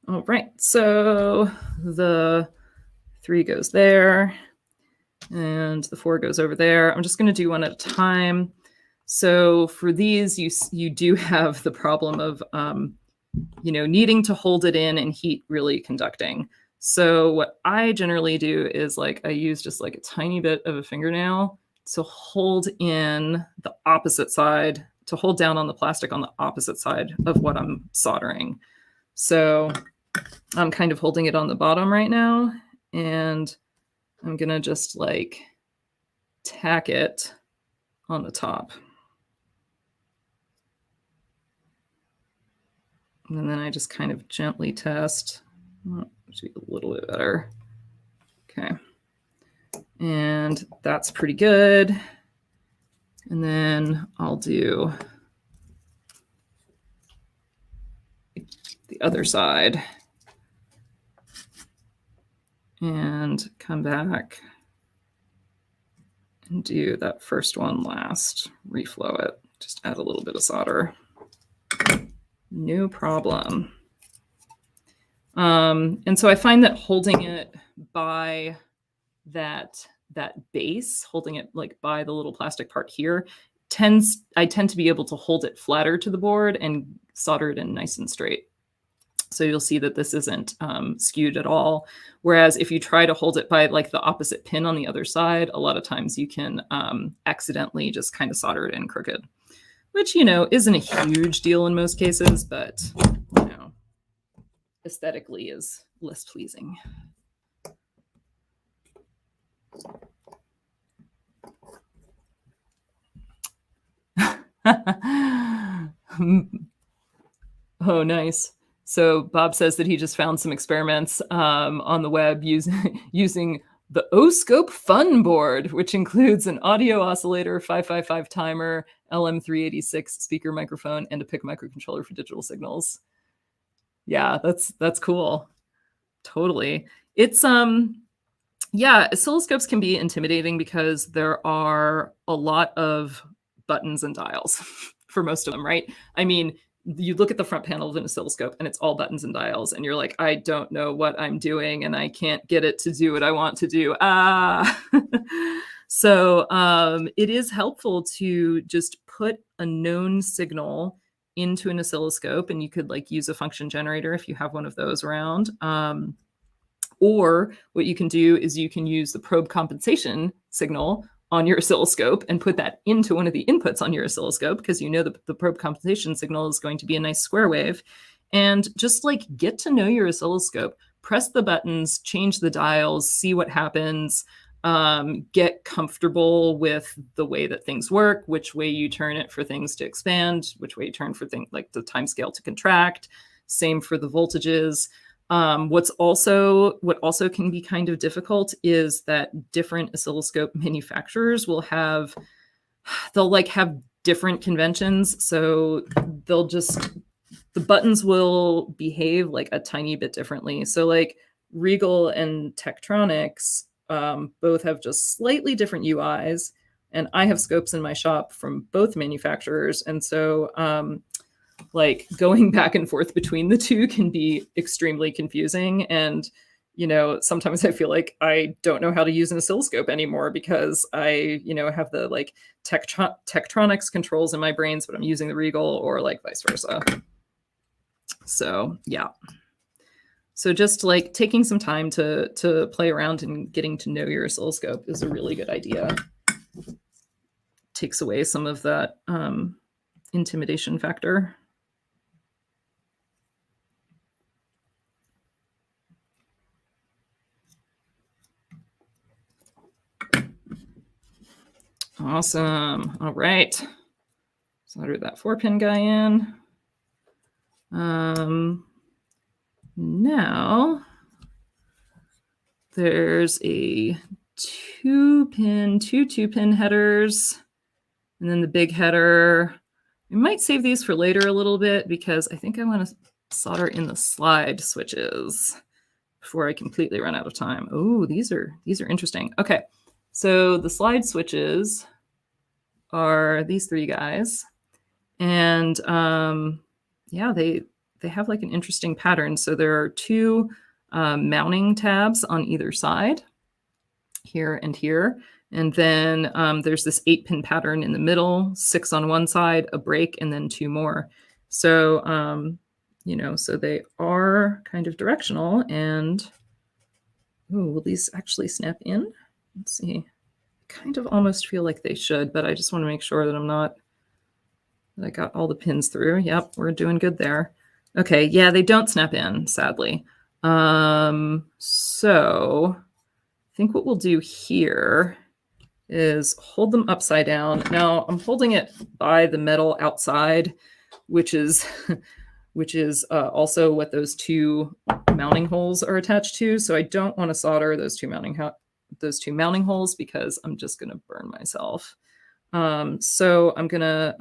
All right, so the 3 goes there and the 4 goes over there. I'm just going to do one at a time. So for these, you do have the problem of, you know, needing to hold it in and heat really conducting. So what I generally do is like I use just like a tiny bit of a fingernail to hold in the opposite side, to hold down on the plastic on the opposite side of what I'm soldering. So I'm kind of holding it on the bottom right now, and I'm gonna just like tack it on the top. And then I just kind of gently test. Oh, should be a little bit better. Okay. And that's pretty good. And then I'll do the other side and come back and do that first one last, reflow it, just add a little bit of solder. No problem. And so I find that holding it by that base, holding it like by the little plastic part here, I tend to be able to hold it flatter to the board and solder it in nice and straight. So you'll see that this isn't skewed at all. Whereas if you try to hold it by like the opposite pin on the other side, a lot of times you can accidentally just kind of solder it in crooked, which, you know, isn't a huge deal in most cases, but, you know, aesthetically is less pleasing. Oh, nice. So Bob says that he just found some experiments on the web using the Oscilloscope Fun Board, which includes an audio oscillator, 555 timer, LM386 speaker microphone, and a PIC microcontroller for digital signals. Yeah, that's cool. Totally. It's yeah, oscilloscopes can be intimidating because there are a lot of buttons and dials for most of them, right? I mean, you look at the front panel of an oscilloscope and it's all buttons and dials, and you're like, I don't know what I'm doing and I can't get it to do what I want to do. So it is helpful to just put a known signal into an oscilloscope, and you could like use a function generator if you have one of those around. Or what you can do is you can use the probe compensation signal on your oscilloscope and put that into one of the inputs on your oscilloscope, because you know the probe compensation signal is going to be a nice square wave. And just like get to know your oscilloscope, press the buttons, change the dials, see what happens, get comfortable with the way that things work, which way you turn it for things to expand, which way you turn for things like the time scale to contract, same for the voltages. What also can be kind of difficult is that different oscilloscope manufacturers will have different conventions. So the buttons will behave like a tiny bit differently. So like Regal and Tektronix both have just slightly different UIs, and I have scopes in my shop from both manufacturers. And so like going back and forth between the two can be extremely confusing. And, you know, sometimes I feel like I don't know how to use an oscilloscope anymore because I, you know, have the like Tektronix controls in my brains, but I'm using the Regal, or like vice versa. So yeah. So just like taking some time to play around and getting to know your oscilloscope is a really good idea. Takes away some of that intimidation factor. Awesome. All right. Solder that 4-pin guy in. Now there's a 2-pin, two 2-pin headers, and then the big header. We might save these for later a little bit because I think I want to solder in the slide switches before I completely run out of time. Oh, these are interesting. Okay, so the slide switches are these 3 guys, and yeah, they have like an interesting pattern. So there are 2 mounting tabs on either side, here and here. And then there's this 8-pin pattern in the middle, 6 on one side, a break, and then 2 more. So, you know, so they are kind of directional. And, oh, will these actually snap in? Let's see. I kind of almost feel like they should, but I just want to make sure that I got all the pins through. Yep, we're doing good there. Okay, yeah, they don't snap in, sadly. So I think what we'll do here is hold them upside down. Now I'm holding it by the metal outside, which is also what those 2 mounting holes are attached to. So I don't want to solder those two mounting holes because I'm just going to burn myself. So I'm gonna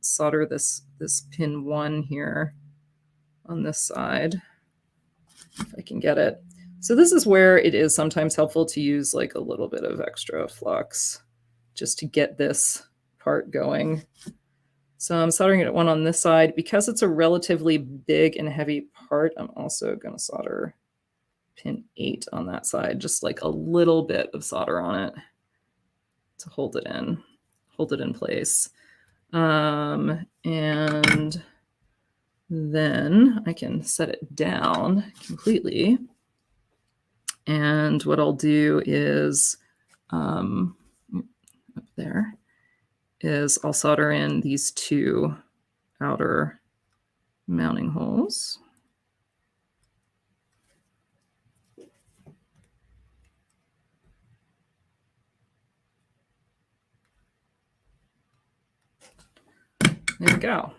solder this pin 1 here on this side, if I can get it. So this is where it is sometimes helpful to use like a little bit of extra flux just to get this part going. So I'm soldering it at 1 on this side. Because it's a relatively big and heavy part, I'm also going to solder pin 8 on that side, just like a little bit of solder on it to hold it in place. And then I can set it down completely. And what I'll do is, up there, is I'll solder in these 2 outer mounting holes. There we go.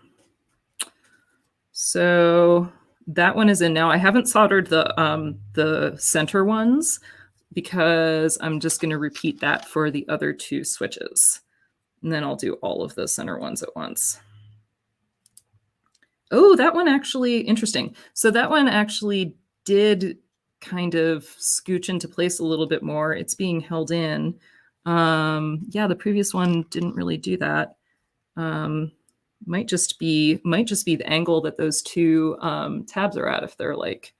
So that one is in now. I haven't soldered the center ones because I'm just going to repeat that for the other 2 switches. And then I'll do all of the center ones at once. Oh, that one actually, interesting. So that one actually did kind of scooch into place a little bit more. It's being held in. Yeah, the previous one didn't really do that. Might just be the angle that those 2 tabs are at. If they're like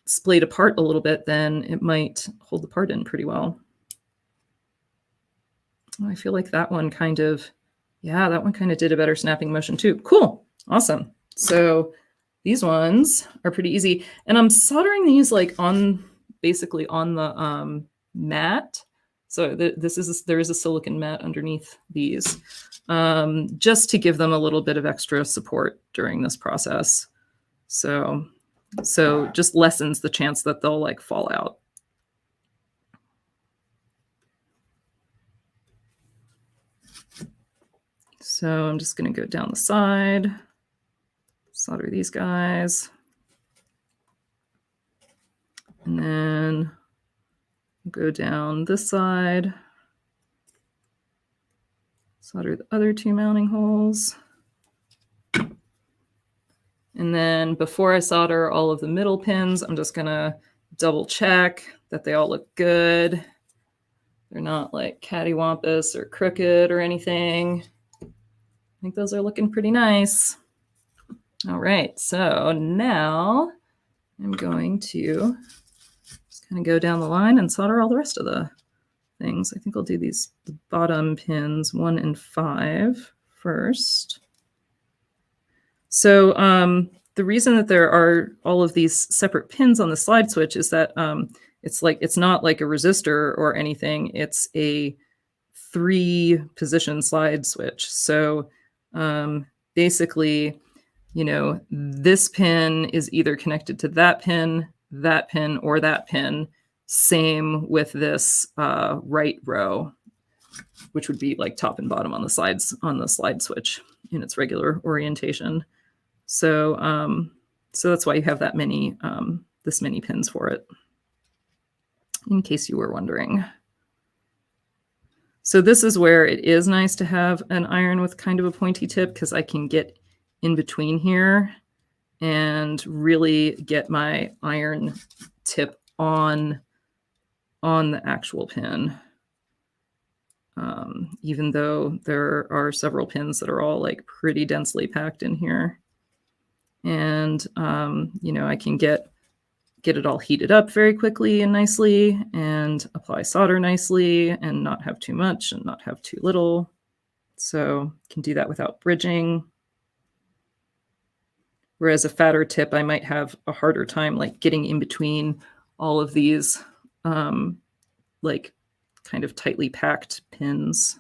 splayed apart a little bit, then it might hold the part in pretty well. I feel like that one kind of did a better snapping motion too. Cool. Awesome. So these ones are pretty easy. And I'm soldering these like basically on the mat. So there is a silicon mat underneath these, just to give them a little bit of extra support during this process. So just lessens the chance that they'll like fall out. So I'm just going to go down the side, solder these guys, and then go down this side, solder the other 2 mounting holes. And then before I solder all of the middle pins, I'm just going to double check that they all look good. They're not like cattywampus or crooked or anything. I think those are looking pretty nice. All right, so now I'm going to just kind of go down the line and solder all the rest of the things. I think I'll do the bottom pins 1 and 5 first. So the reason that there are all of these separate pins on the slide switch is that it's not like a resistor or anything. It's a 3-position slide switch. So basically, this pin is either connected to that pin, or that pin. Same with this right row, which would be like top and bottom on the slides on the slide switch in its regular orientation. So so that's why you have that many this many pins for it, in case you were wondering. So this is where it is nice to have an iron with kind of a pointy tip, because I can get in between here and really get my iron tip on the actual pin. Even though there are several pins that are all like pretty densely packed in here. And, I can get it all heated up very quickly and nicely, and apply solder nicely, and not have too much and not have too little. So can do that without bridging. Whereas a fatter tip, I might have a harder time like getting in between all of these like kind of tightly packed pins.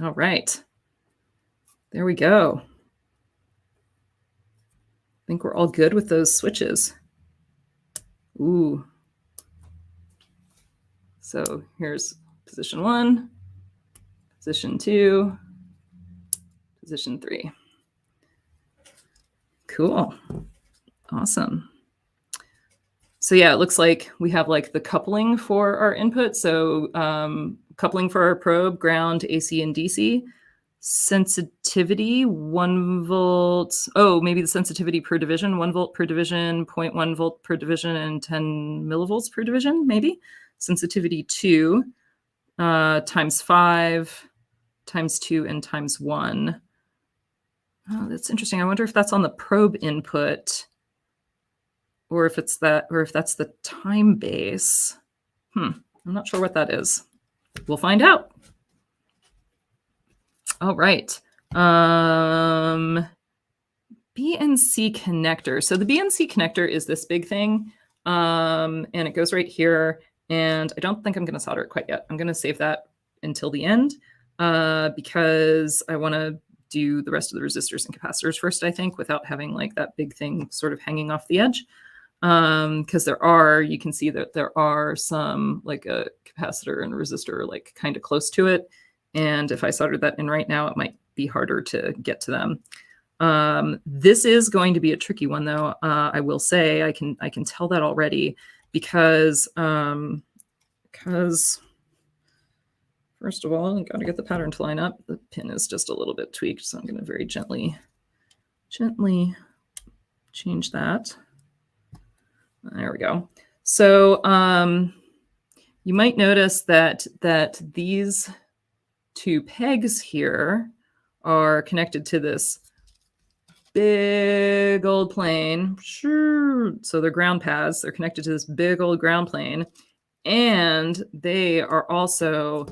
All right, there we go. I think we're all good with those switches. Ooh. So here's position 1, position 2, position 3. Cool. Awesome. So yeah, it looks like we have like the coupling for our input. So coupling for our probe, ground, AC, and DC. Sensitivity, 1 volt. Oh, maybe the sensitivity per division, 1 volt per division, 0.1 volt per division, and 10 millivolts per division, maybe. Sensitivity 2 times 5 times 2 and times 1. Oh, that's interesting. I wonder if that's on the probe input, or if it's that, or if that's the time base. I'm not sure what that is. We'll find out. All right. BNC connector. So the BNC connector is this big thing, and it goes right here. And I don't think I'm going to solder it quite yet. I'm going to save that until the end because I want to do the rest of the resistors and capacitors first, I think, without having like that big thing sort of hanging off the edge. Because you can see that there are some like a capacitor and a resistor like kind of close to it. And if I soldered that in right now, it might be harder to get to them. This is going to be a tricky one, though. I will say I can tell that already because first of all, I got to get the pattern to line up. The pin is just a little bit tweaked, so I'm going to very gently change that. There we go. So you might notice that these 2 pegs here are connected to this big old plane. So they're ground paths. They're connected to this big old ground plane. And they are also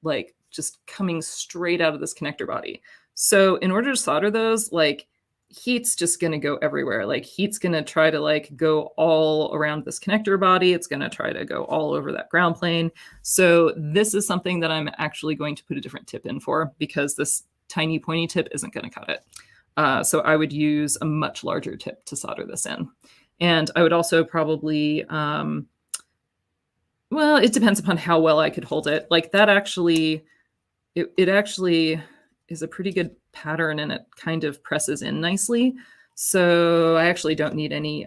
like just coming straight out of this connector body. So in order to solder those, like heat's just going to go everywhere. Like heat's going to try to like go all around this connector body. It's going to try to go all over that ground plane. So this is something that I'm actually going to put a different tip in for, because this tiny pointy tip isn't going to cut it. So I would use a much larger tip to solder this in. And I would also probably, well, it depends upon how well I could hold it. Like that actually, it actually is a pretty good pattern, and it kind of presses in nicely. So I actually don't need any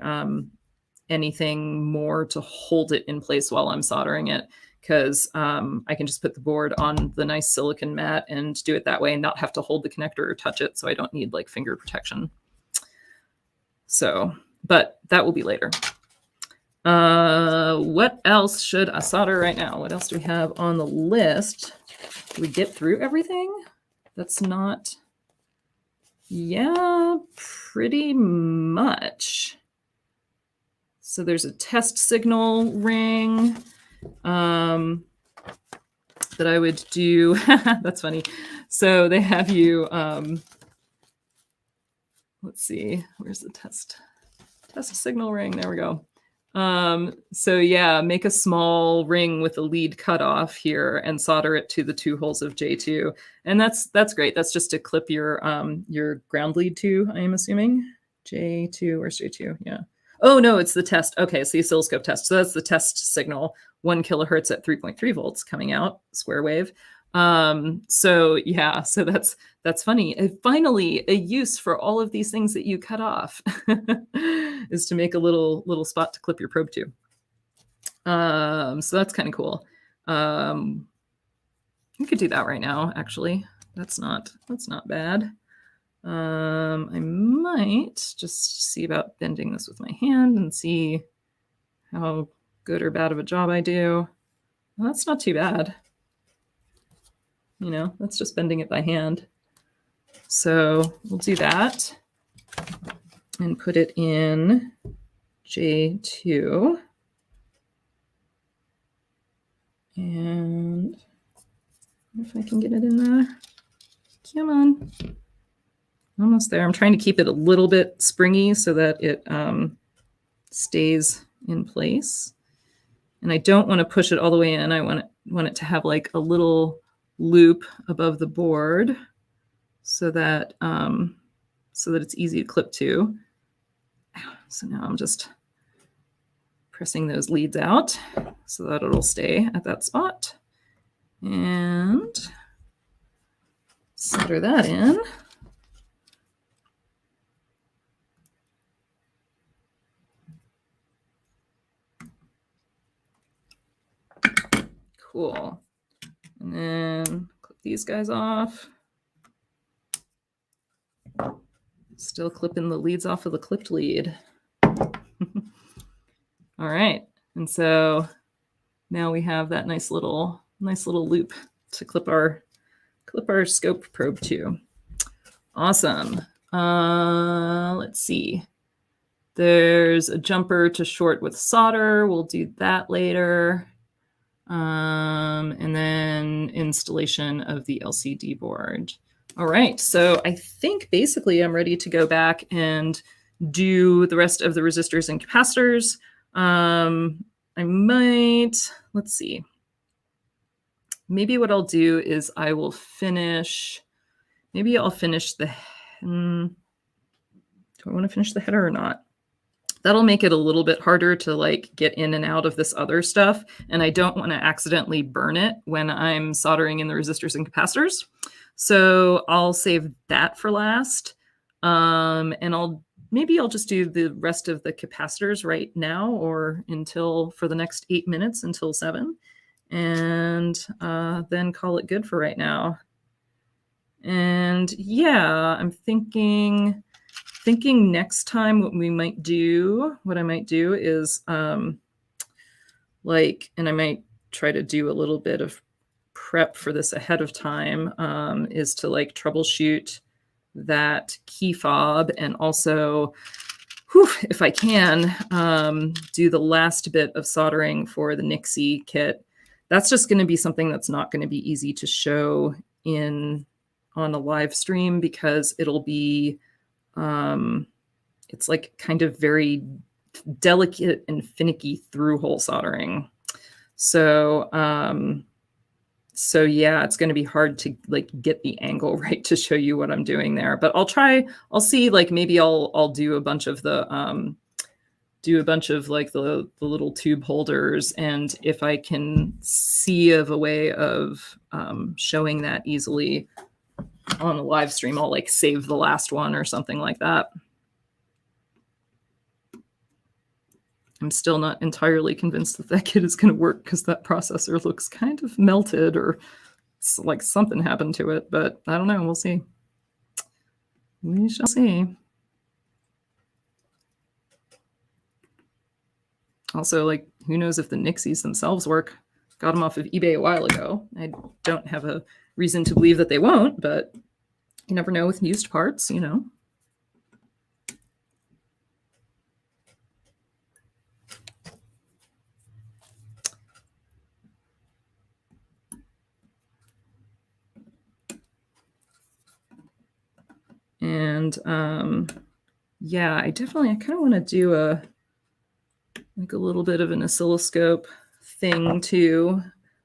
anything more to hold it in place while I'm soldering it, because I can just put the board on the nice silicon mat and do it that way and not have to hold the connector or touch it. So I don't need like finger protection. So, but that will be later. What else should I solder right now? What else do we have on the list? Did we get through everything? That's not... Yeah, pretty much. So there's a test signal ring that I would do. That's funny. So they have you, let's see, where's the test signal ring? There we go. So yeah, make a small ring with a lead cutoff here and solder it to the 2 holes of J2. And that's great. That's just to clip your ground lead to, I am assuming. J2, where's J2? Yeah. Oh no, it's the test. Okay, it's the oscilloscope test. So that's the test signal, 1 kilohertz at 3.3 volts coming out, square wave. So yeah, so that's funny. And finally, a use for all of these things that you cut off is to make a little spot to clip your probe to. So that's kind of cool. You could do that right now, actually. That's not bad. I might just see about bending this with my hand and see how good or bad of a job I do. Well, that's not too bad. You know, that's just bending it by hand. So we'll do that and put it in J2. And if I can get it in there. Come on. Almost there. I'm trying to keep it a little bit springy so that it stays in place. And I don't want to push it all the way in. I want it to have like a little loop above the board so that it's easy to clip to. So now I'm just pressing those leads out so that it'll stay at that spot. And solder that in. Cool. And then clip these guys off. Still clipping the leads off of the clipped lead. All right. And so now we have that nice little loop to clip our scope probe to. Awesome. Let's see. There's a jumper to short with solder. We'll do that later. And then installation of the LCD board. All right, so I think basically I'm ready to go back and do the rest of the resistors and capacitors. I might, let's see. Maybe what I'll do is I will finish, maybe I'll finish the, do I want to finish the header or not? That'll make it a little bit harder to like get in and out of this other stuff. And I don't want to accidentally burn it when I'm soldering in the resistors and capacitors. So I'll save that for last. And maybe I'll just do the rest of the capacitors right now or for the next 8 minutes until 7. And then call it good for right now. And yeah, I'm thinking next time what I might do is and I might try to do a little bit of prep for this ahead of time, is to like troubleshoot that key fob and also, if I can, do the last bit of soldering for the Nixie kit. That's just going to be something that's not going to be easy to show on a live stream because it'll be it's like kind of very delicate and finicky through hole soldering. So yeah, it's going to be hard to like get the angle right to show you what I'm doing there, but I'll see, like maybe I'll do a bunch of the like the little tube holders. And if I can see of a way of showing that easily on a live stream, I'll like save the last one or something like that. I'm still not entirely convinced that kit is going to work because that processor looks kind of melted or it's like something happened to it, but I don't know. We'll see. We shall see. Also, like, who knows if the Nixies themselves work? Got them off of eBay a while ago. I don't have a reason to believe that they won't, but you never know with used parts, you know. And yeah, I kind of want to do a little bit of an oscilloscope thing too,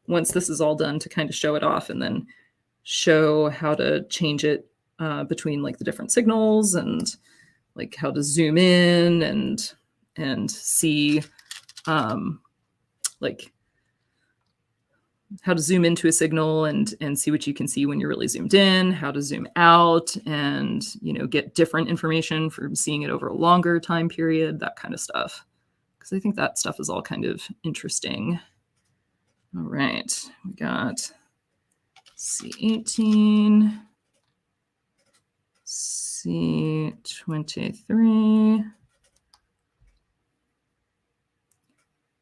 once this is all done, to kind of show it off and then show how to change it between like the different signals, and like how to zoom in and see like how to zoom into a signal and see what you can see when you're really zoomed in, how to zoom out and, you know, get different information from seeing it over a longer time period, that kind of stuff. Because I think that stuff is all kind of interesting. All right, we got C18, C23,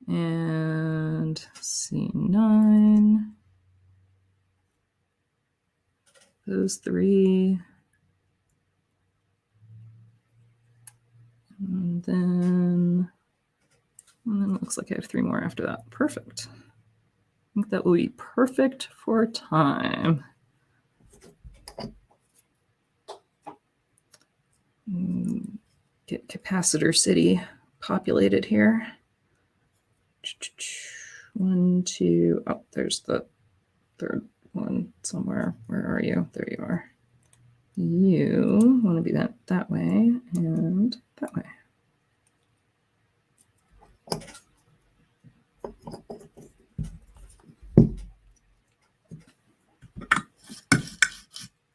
and C9. Those three. And then it looks like I have three more after that. Perfect. I think that will be perfect for time. Get Capacitor City populated here. 1, 2, oh, there's the third one somewhere. Where are you? There you are. You want to be bent that way and that way.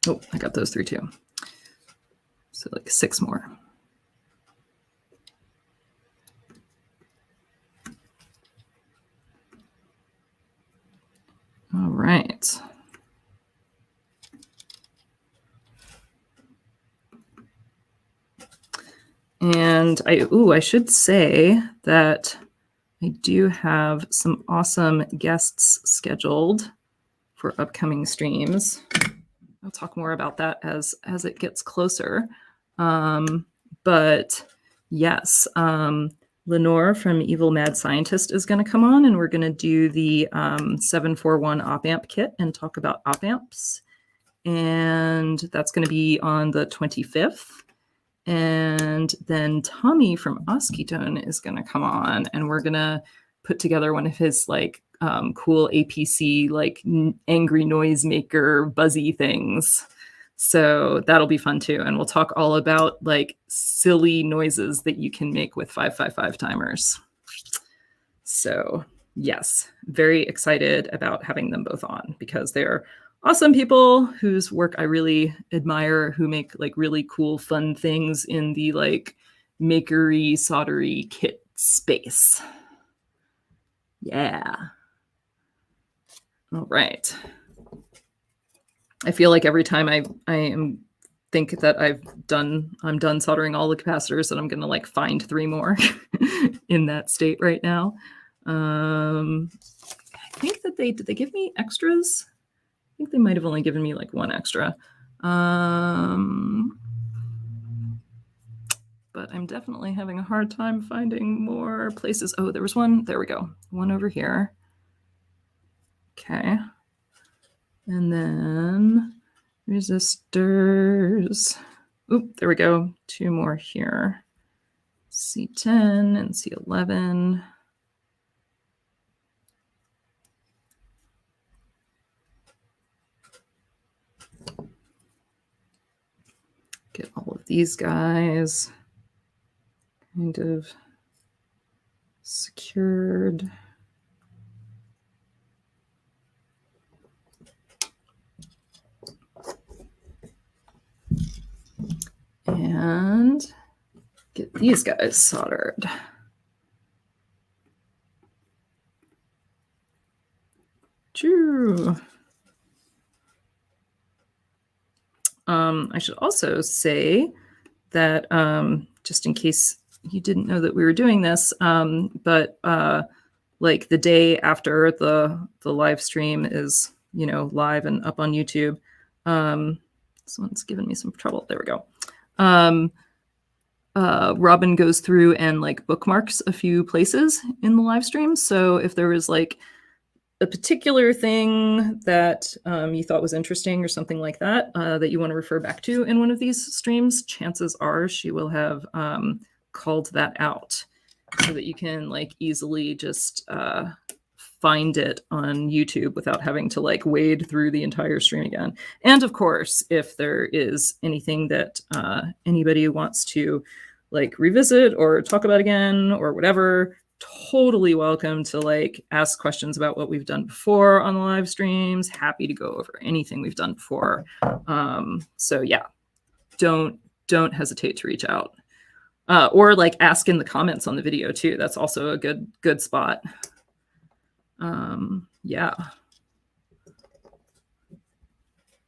Oh, I got those three too. So like 6 more. All right. And I should say that I do have some awesome guests scheduled for upcoming streams. I'll talk more about that as it gets closer. But yes, Lenore from Evil Mad Scientist is going to come on, and we're going to do the 741 op amp kit and talk about op amps. And that's going to be on the 25th. And then Tommy from Oscilloscope is going to come on, and we're going to put together one of his like cool APC, like angry noisemaker buzzy things. So that'll be fun too. And we'll talk all about like silly noises that you can make with 555 timers. So yes, very excited about having them both on, because they're awesome people whose work I really admire, who make like really cool, fun things in the like makery, soldery kit space. Yeah. All right. I feel like every time I think that I'm done soldering all the capacitors, that I'm gonna like find 3 more in that state right now. I think that did they give me extras? I think they might have only given me like 1 extra. But I'm definitely having a hard time finding more places. Oh, there was one. There we go. One over here. Okay. And then resistors. Oop, there we go. 2 more here. C10 and C11. Get all of these guys kind of secured. And get these guys soldered. True. I should also say that just in case you didn't know that we were doing this, but like the day after the live stream is, you know, live and up on YouTube. This one's giving me some trouble. There we go. Robin goes through and like bookmarks a few places in the live stream. So if there was like a particular thing that you thought was interesting or something like that that you want to refer back to in one of these streams, chances are she will have called that out so that you can like easily just find it on YouTube without having to like wade through the entire stream again. And of course, if there is anything that anybody wants to like revisit or talk about again or whatever, totally welcome to like ask questions about what we've done before on the live streams. Happy to go over anything we've done before. So yeah, don't hesitate to reach out. Or like ask in the comments on the video too. That's also a good spot. Yeah.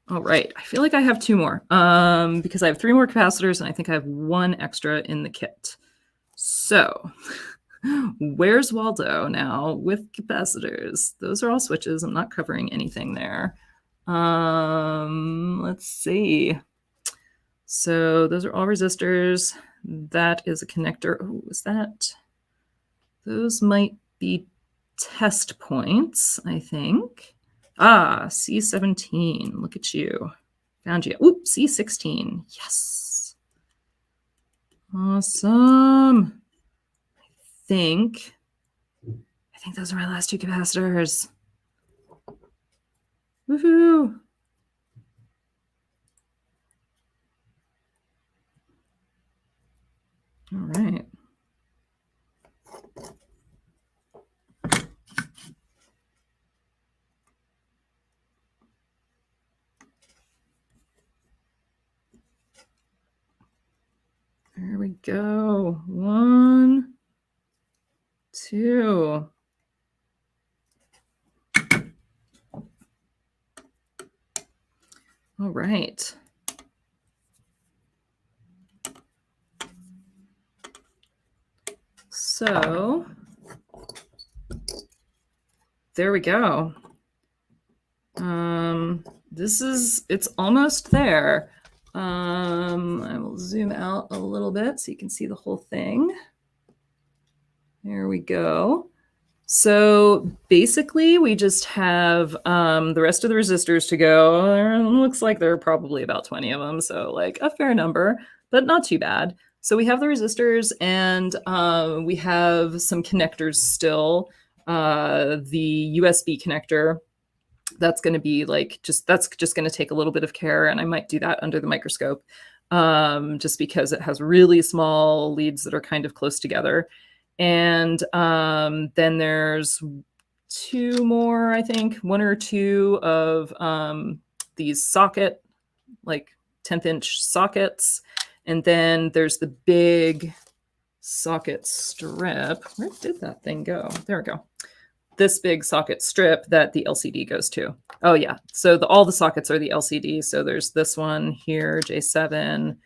All right. I feel like I have 2 more because I have 3 more capacitors and I think I have 1 extra in the kit. So where's Waldo now with capacitors? Those are all switches. I'm not covering anything there. Let's see. So those are all resistors. That is a connector. Oh, is that? Those might be test points, I think. Ah, C17. Look at you. Found you. Oop, C16. Yes. Awesome. I think those are my last 2 capacitors. Woohoo. All right. There we go. 1, 2. All right. So there we go. It's almost there. I will zoom out a little bit so you can see the whole thing. There we go. So basically we just have the rest of the resistors to go. It looks like there are probably about 20 of them. So like a fair number, but not too bad. So we have the resistors and we have some connectors still. The USB connector, that's going to be like that's just going to take a little bit of care, and I might do that under the microscope just because it has really small leads that are kind of close together. And then there's 2 more, I think, 1 or 2 of these socket, like 10th inch sockets. And then there's the big socket strip. Where did that thing go? There we go. This big socket strip that the LCD goes to. Oh yeah, so all the sockets are the LCD. So there's this one here, J7,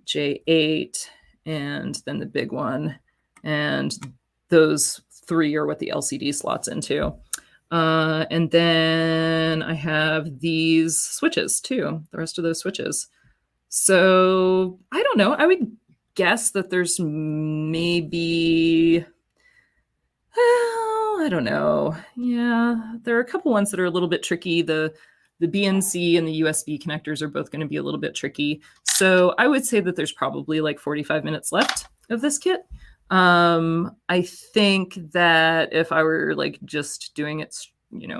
J8, and then the big one. And those 3 are what the LCD slots into. And then I have these switches too, the rest of those switches. So I don't know. I would guess that there's maybe... I don't know. Yeah, there are a couple ones that are a little bit tricky. The BNC and the USB connectors are both going to be a little bit tricky. So I would say that there's probably like 45 minutes left of this kit. I think that if I were like just doing it,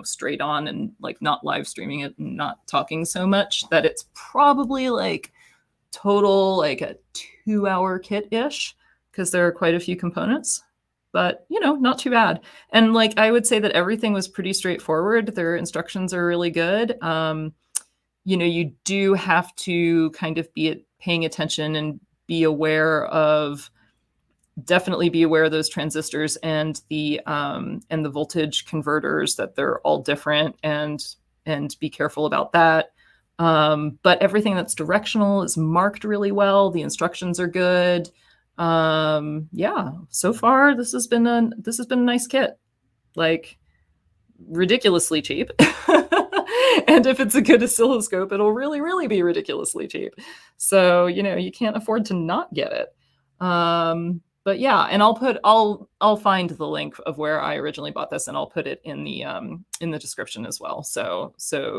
straight on and like not live streaming it and not talking so much, that it's probably like total like a 2-hour kit-ish because there are quite a few components. But, not too bad. And like, I would say that everything was pretty straightforward. Their instructions are really good. You do have to kind of be paying attention and definitely be aware of those transistors and the voltage converters, that they're all different, and be careful about that. But everything that's directional is marked really well. The instructions are good. Yeah, so far this has been a nice kit, like ridiculously cheap. And if it's a good oscilloscope, it'll really, really be ridiculously cheap. So, you can't afford to not get it. but yeah, and I'll find the link of where I originally bought this, and I'll put it in the description as well. So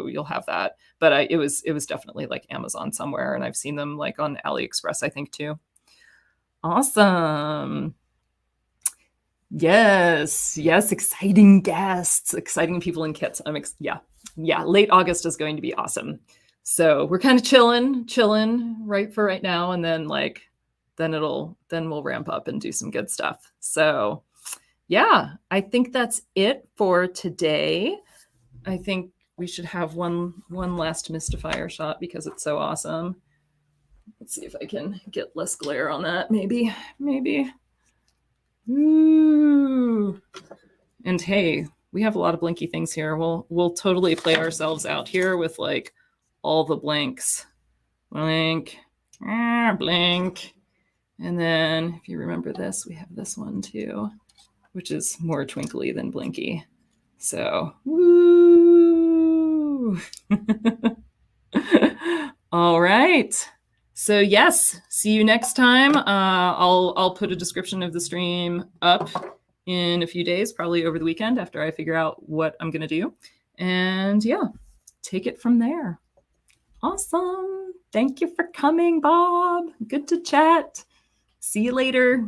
you'll have that. But it was definitely like Amazon somewhere, and I've seen them like on AliExpress, I think, too. Awesome. Yes, exciting guests, exciting people in kits. Yeah. Late August is going to be awesome. So we're kind of chilling right for right now, and then we'll ramp up and do some good stuff. So yeah, I think that's it for today. I think we should have one last mystifier shot because it's so awesome. Let's see if I can get less glare on that. Maybe. Ooh. And hey, we have a lot of blinky things here. We'll totally play ourselves out here with like all the blinks. Blink, blink. And then if you remember this, we have this one too, which is more twinkly than blinky. So, woo! All right. So yes, see you next time. I'll put a description of the stream up in a few days, probably over the weekend after I figure out what I'm going to do. And yeah, take it from there. Awesome. Thank you for coming, Bob. Good to chat. See you later.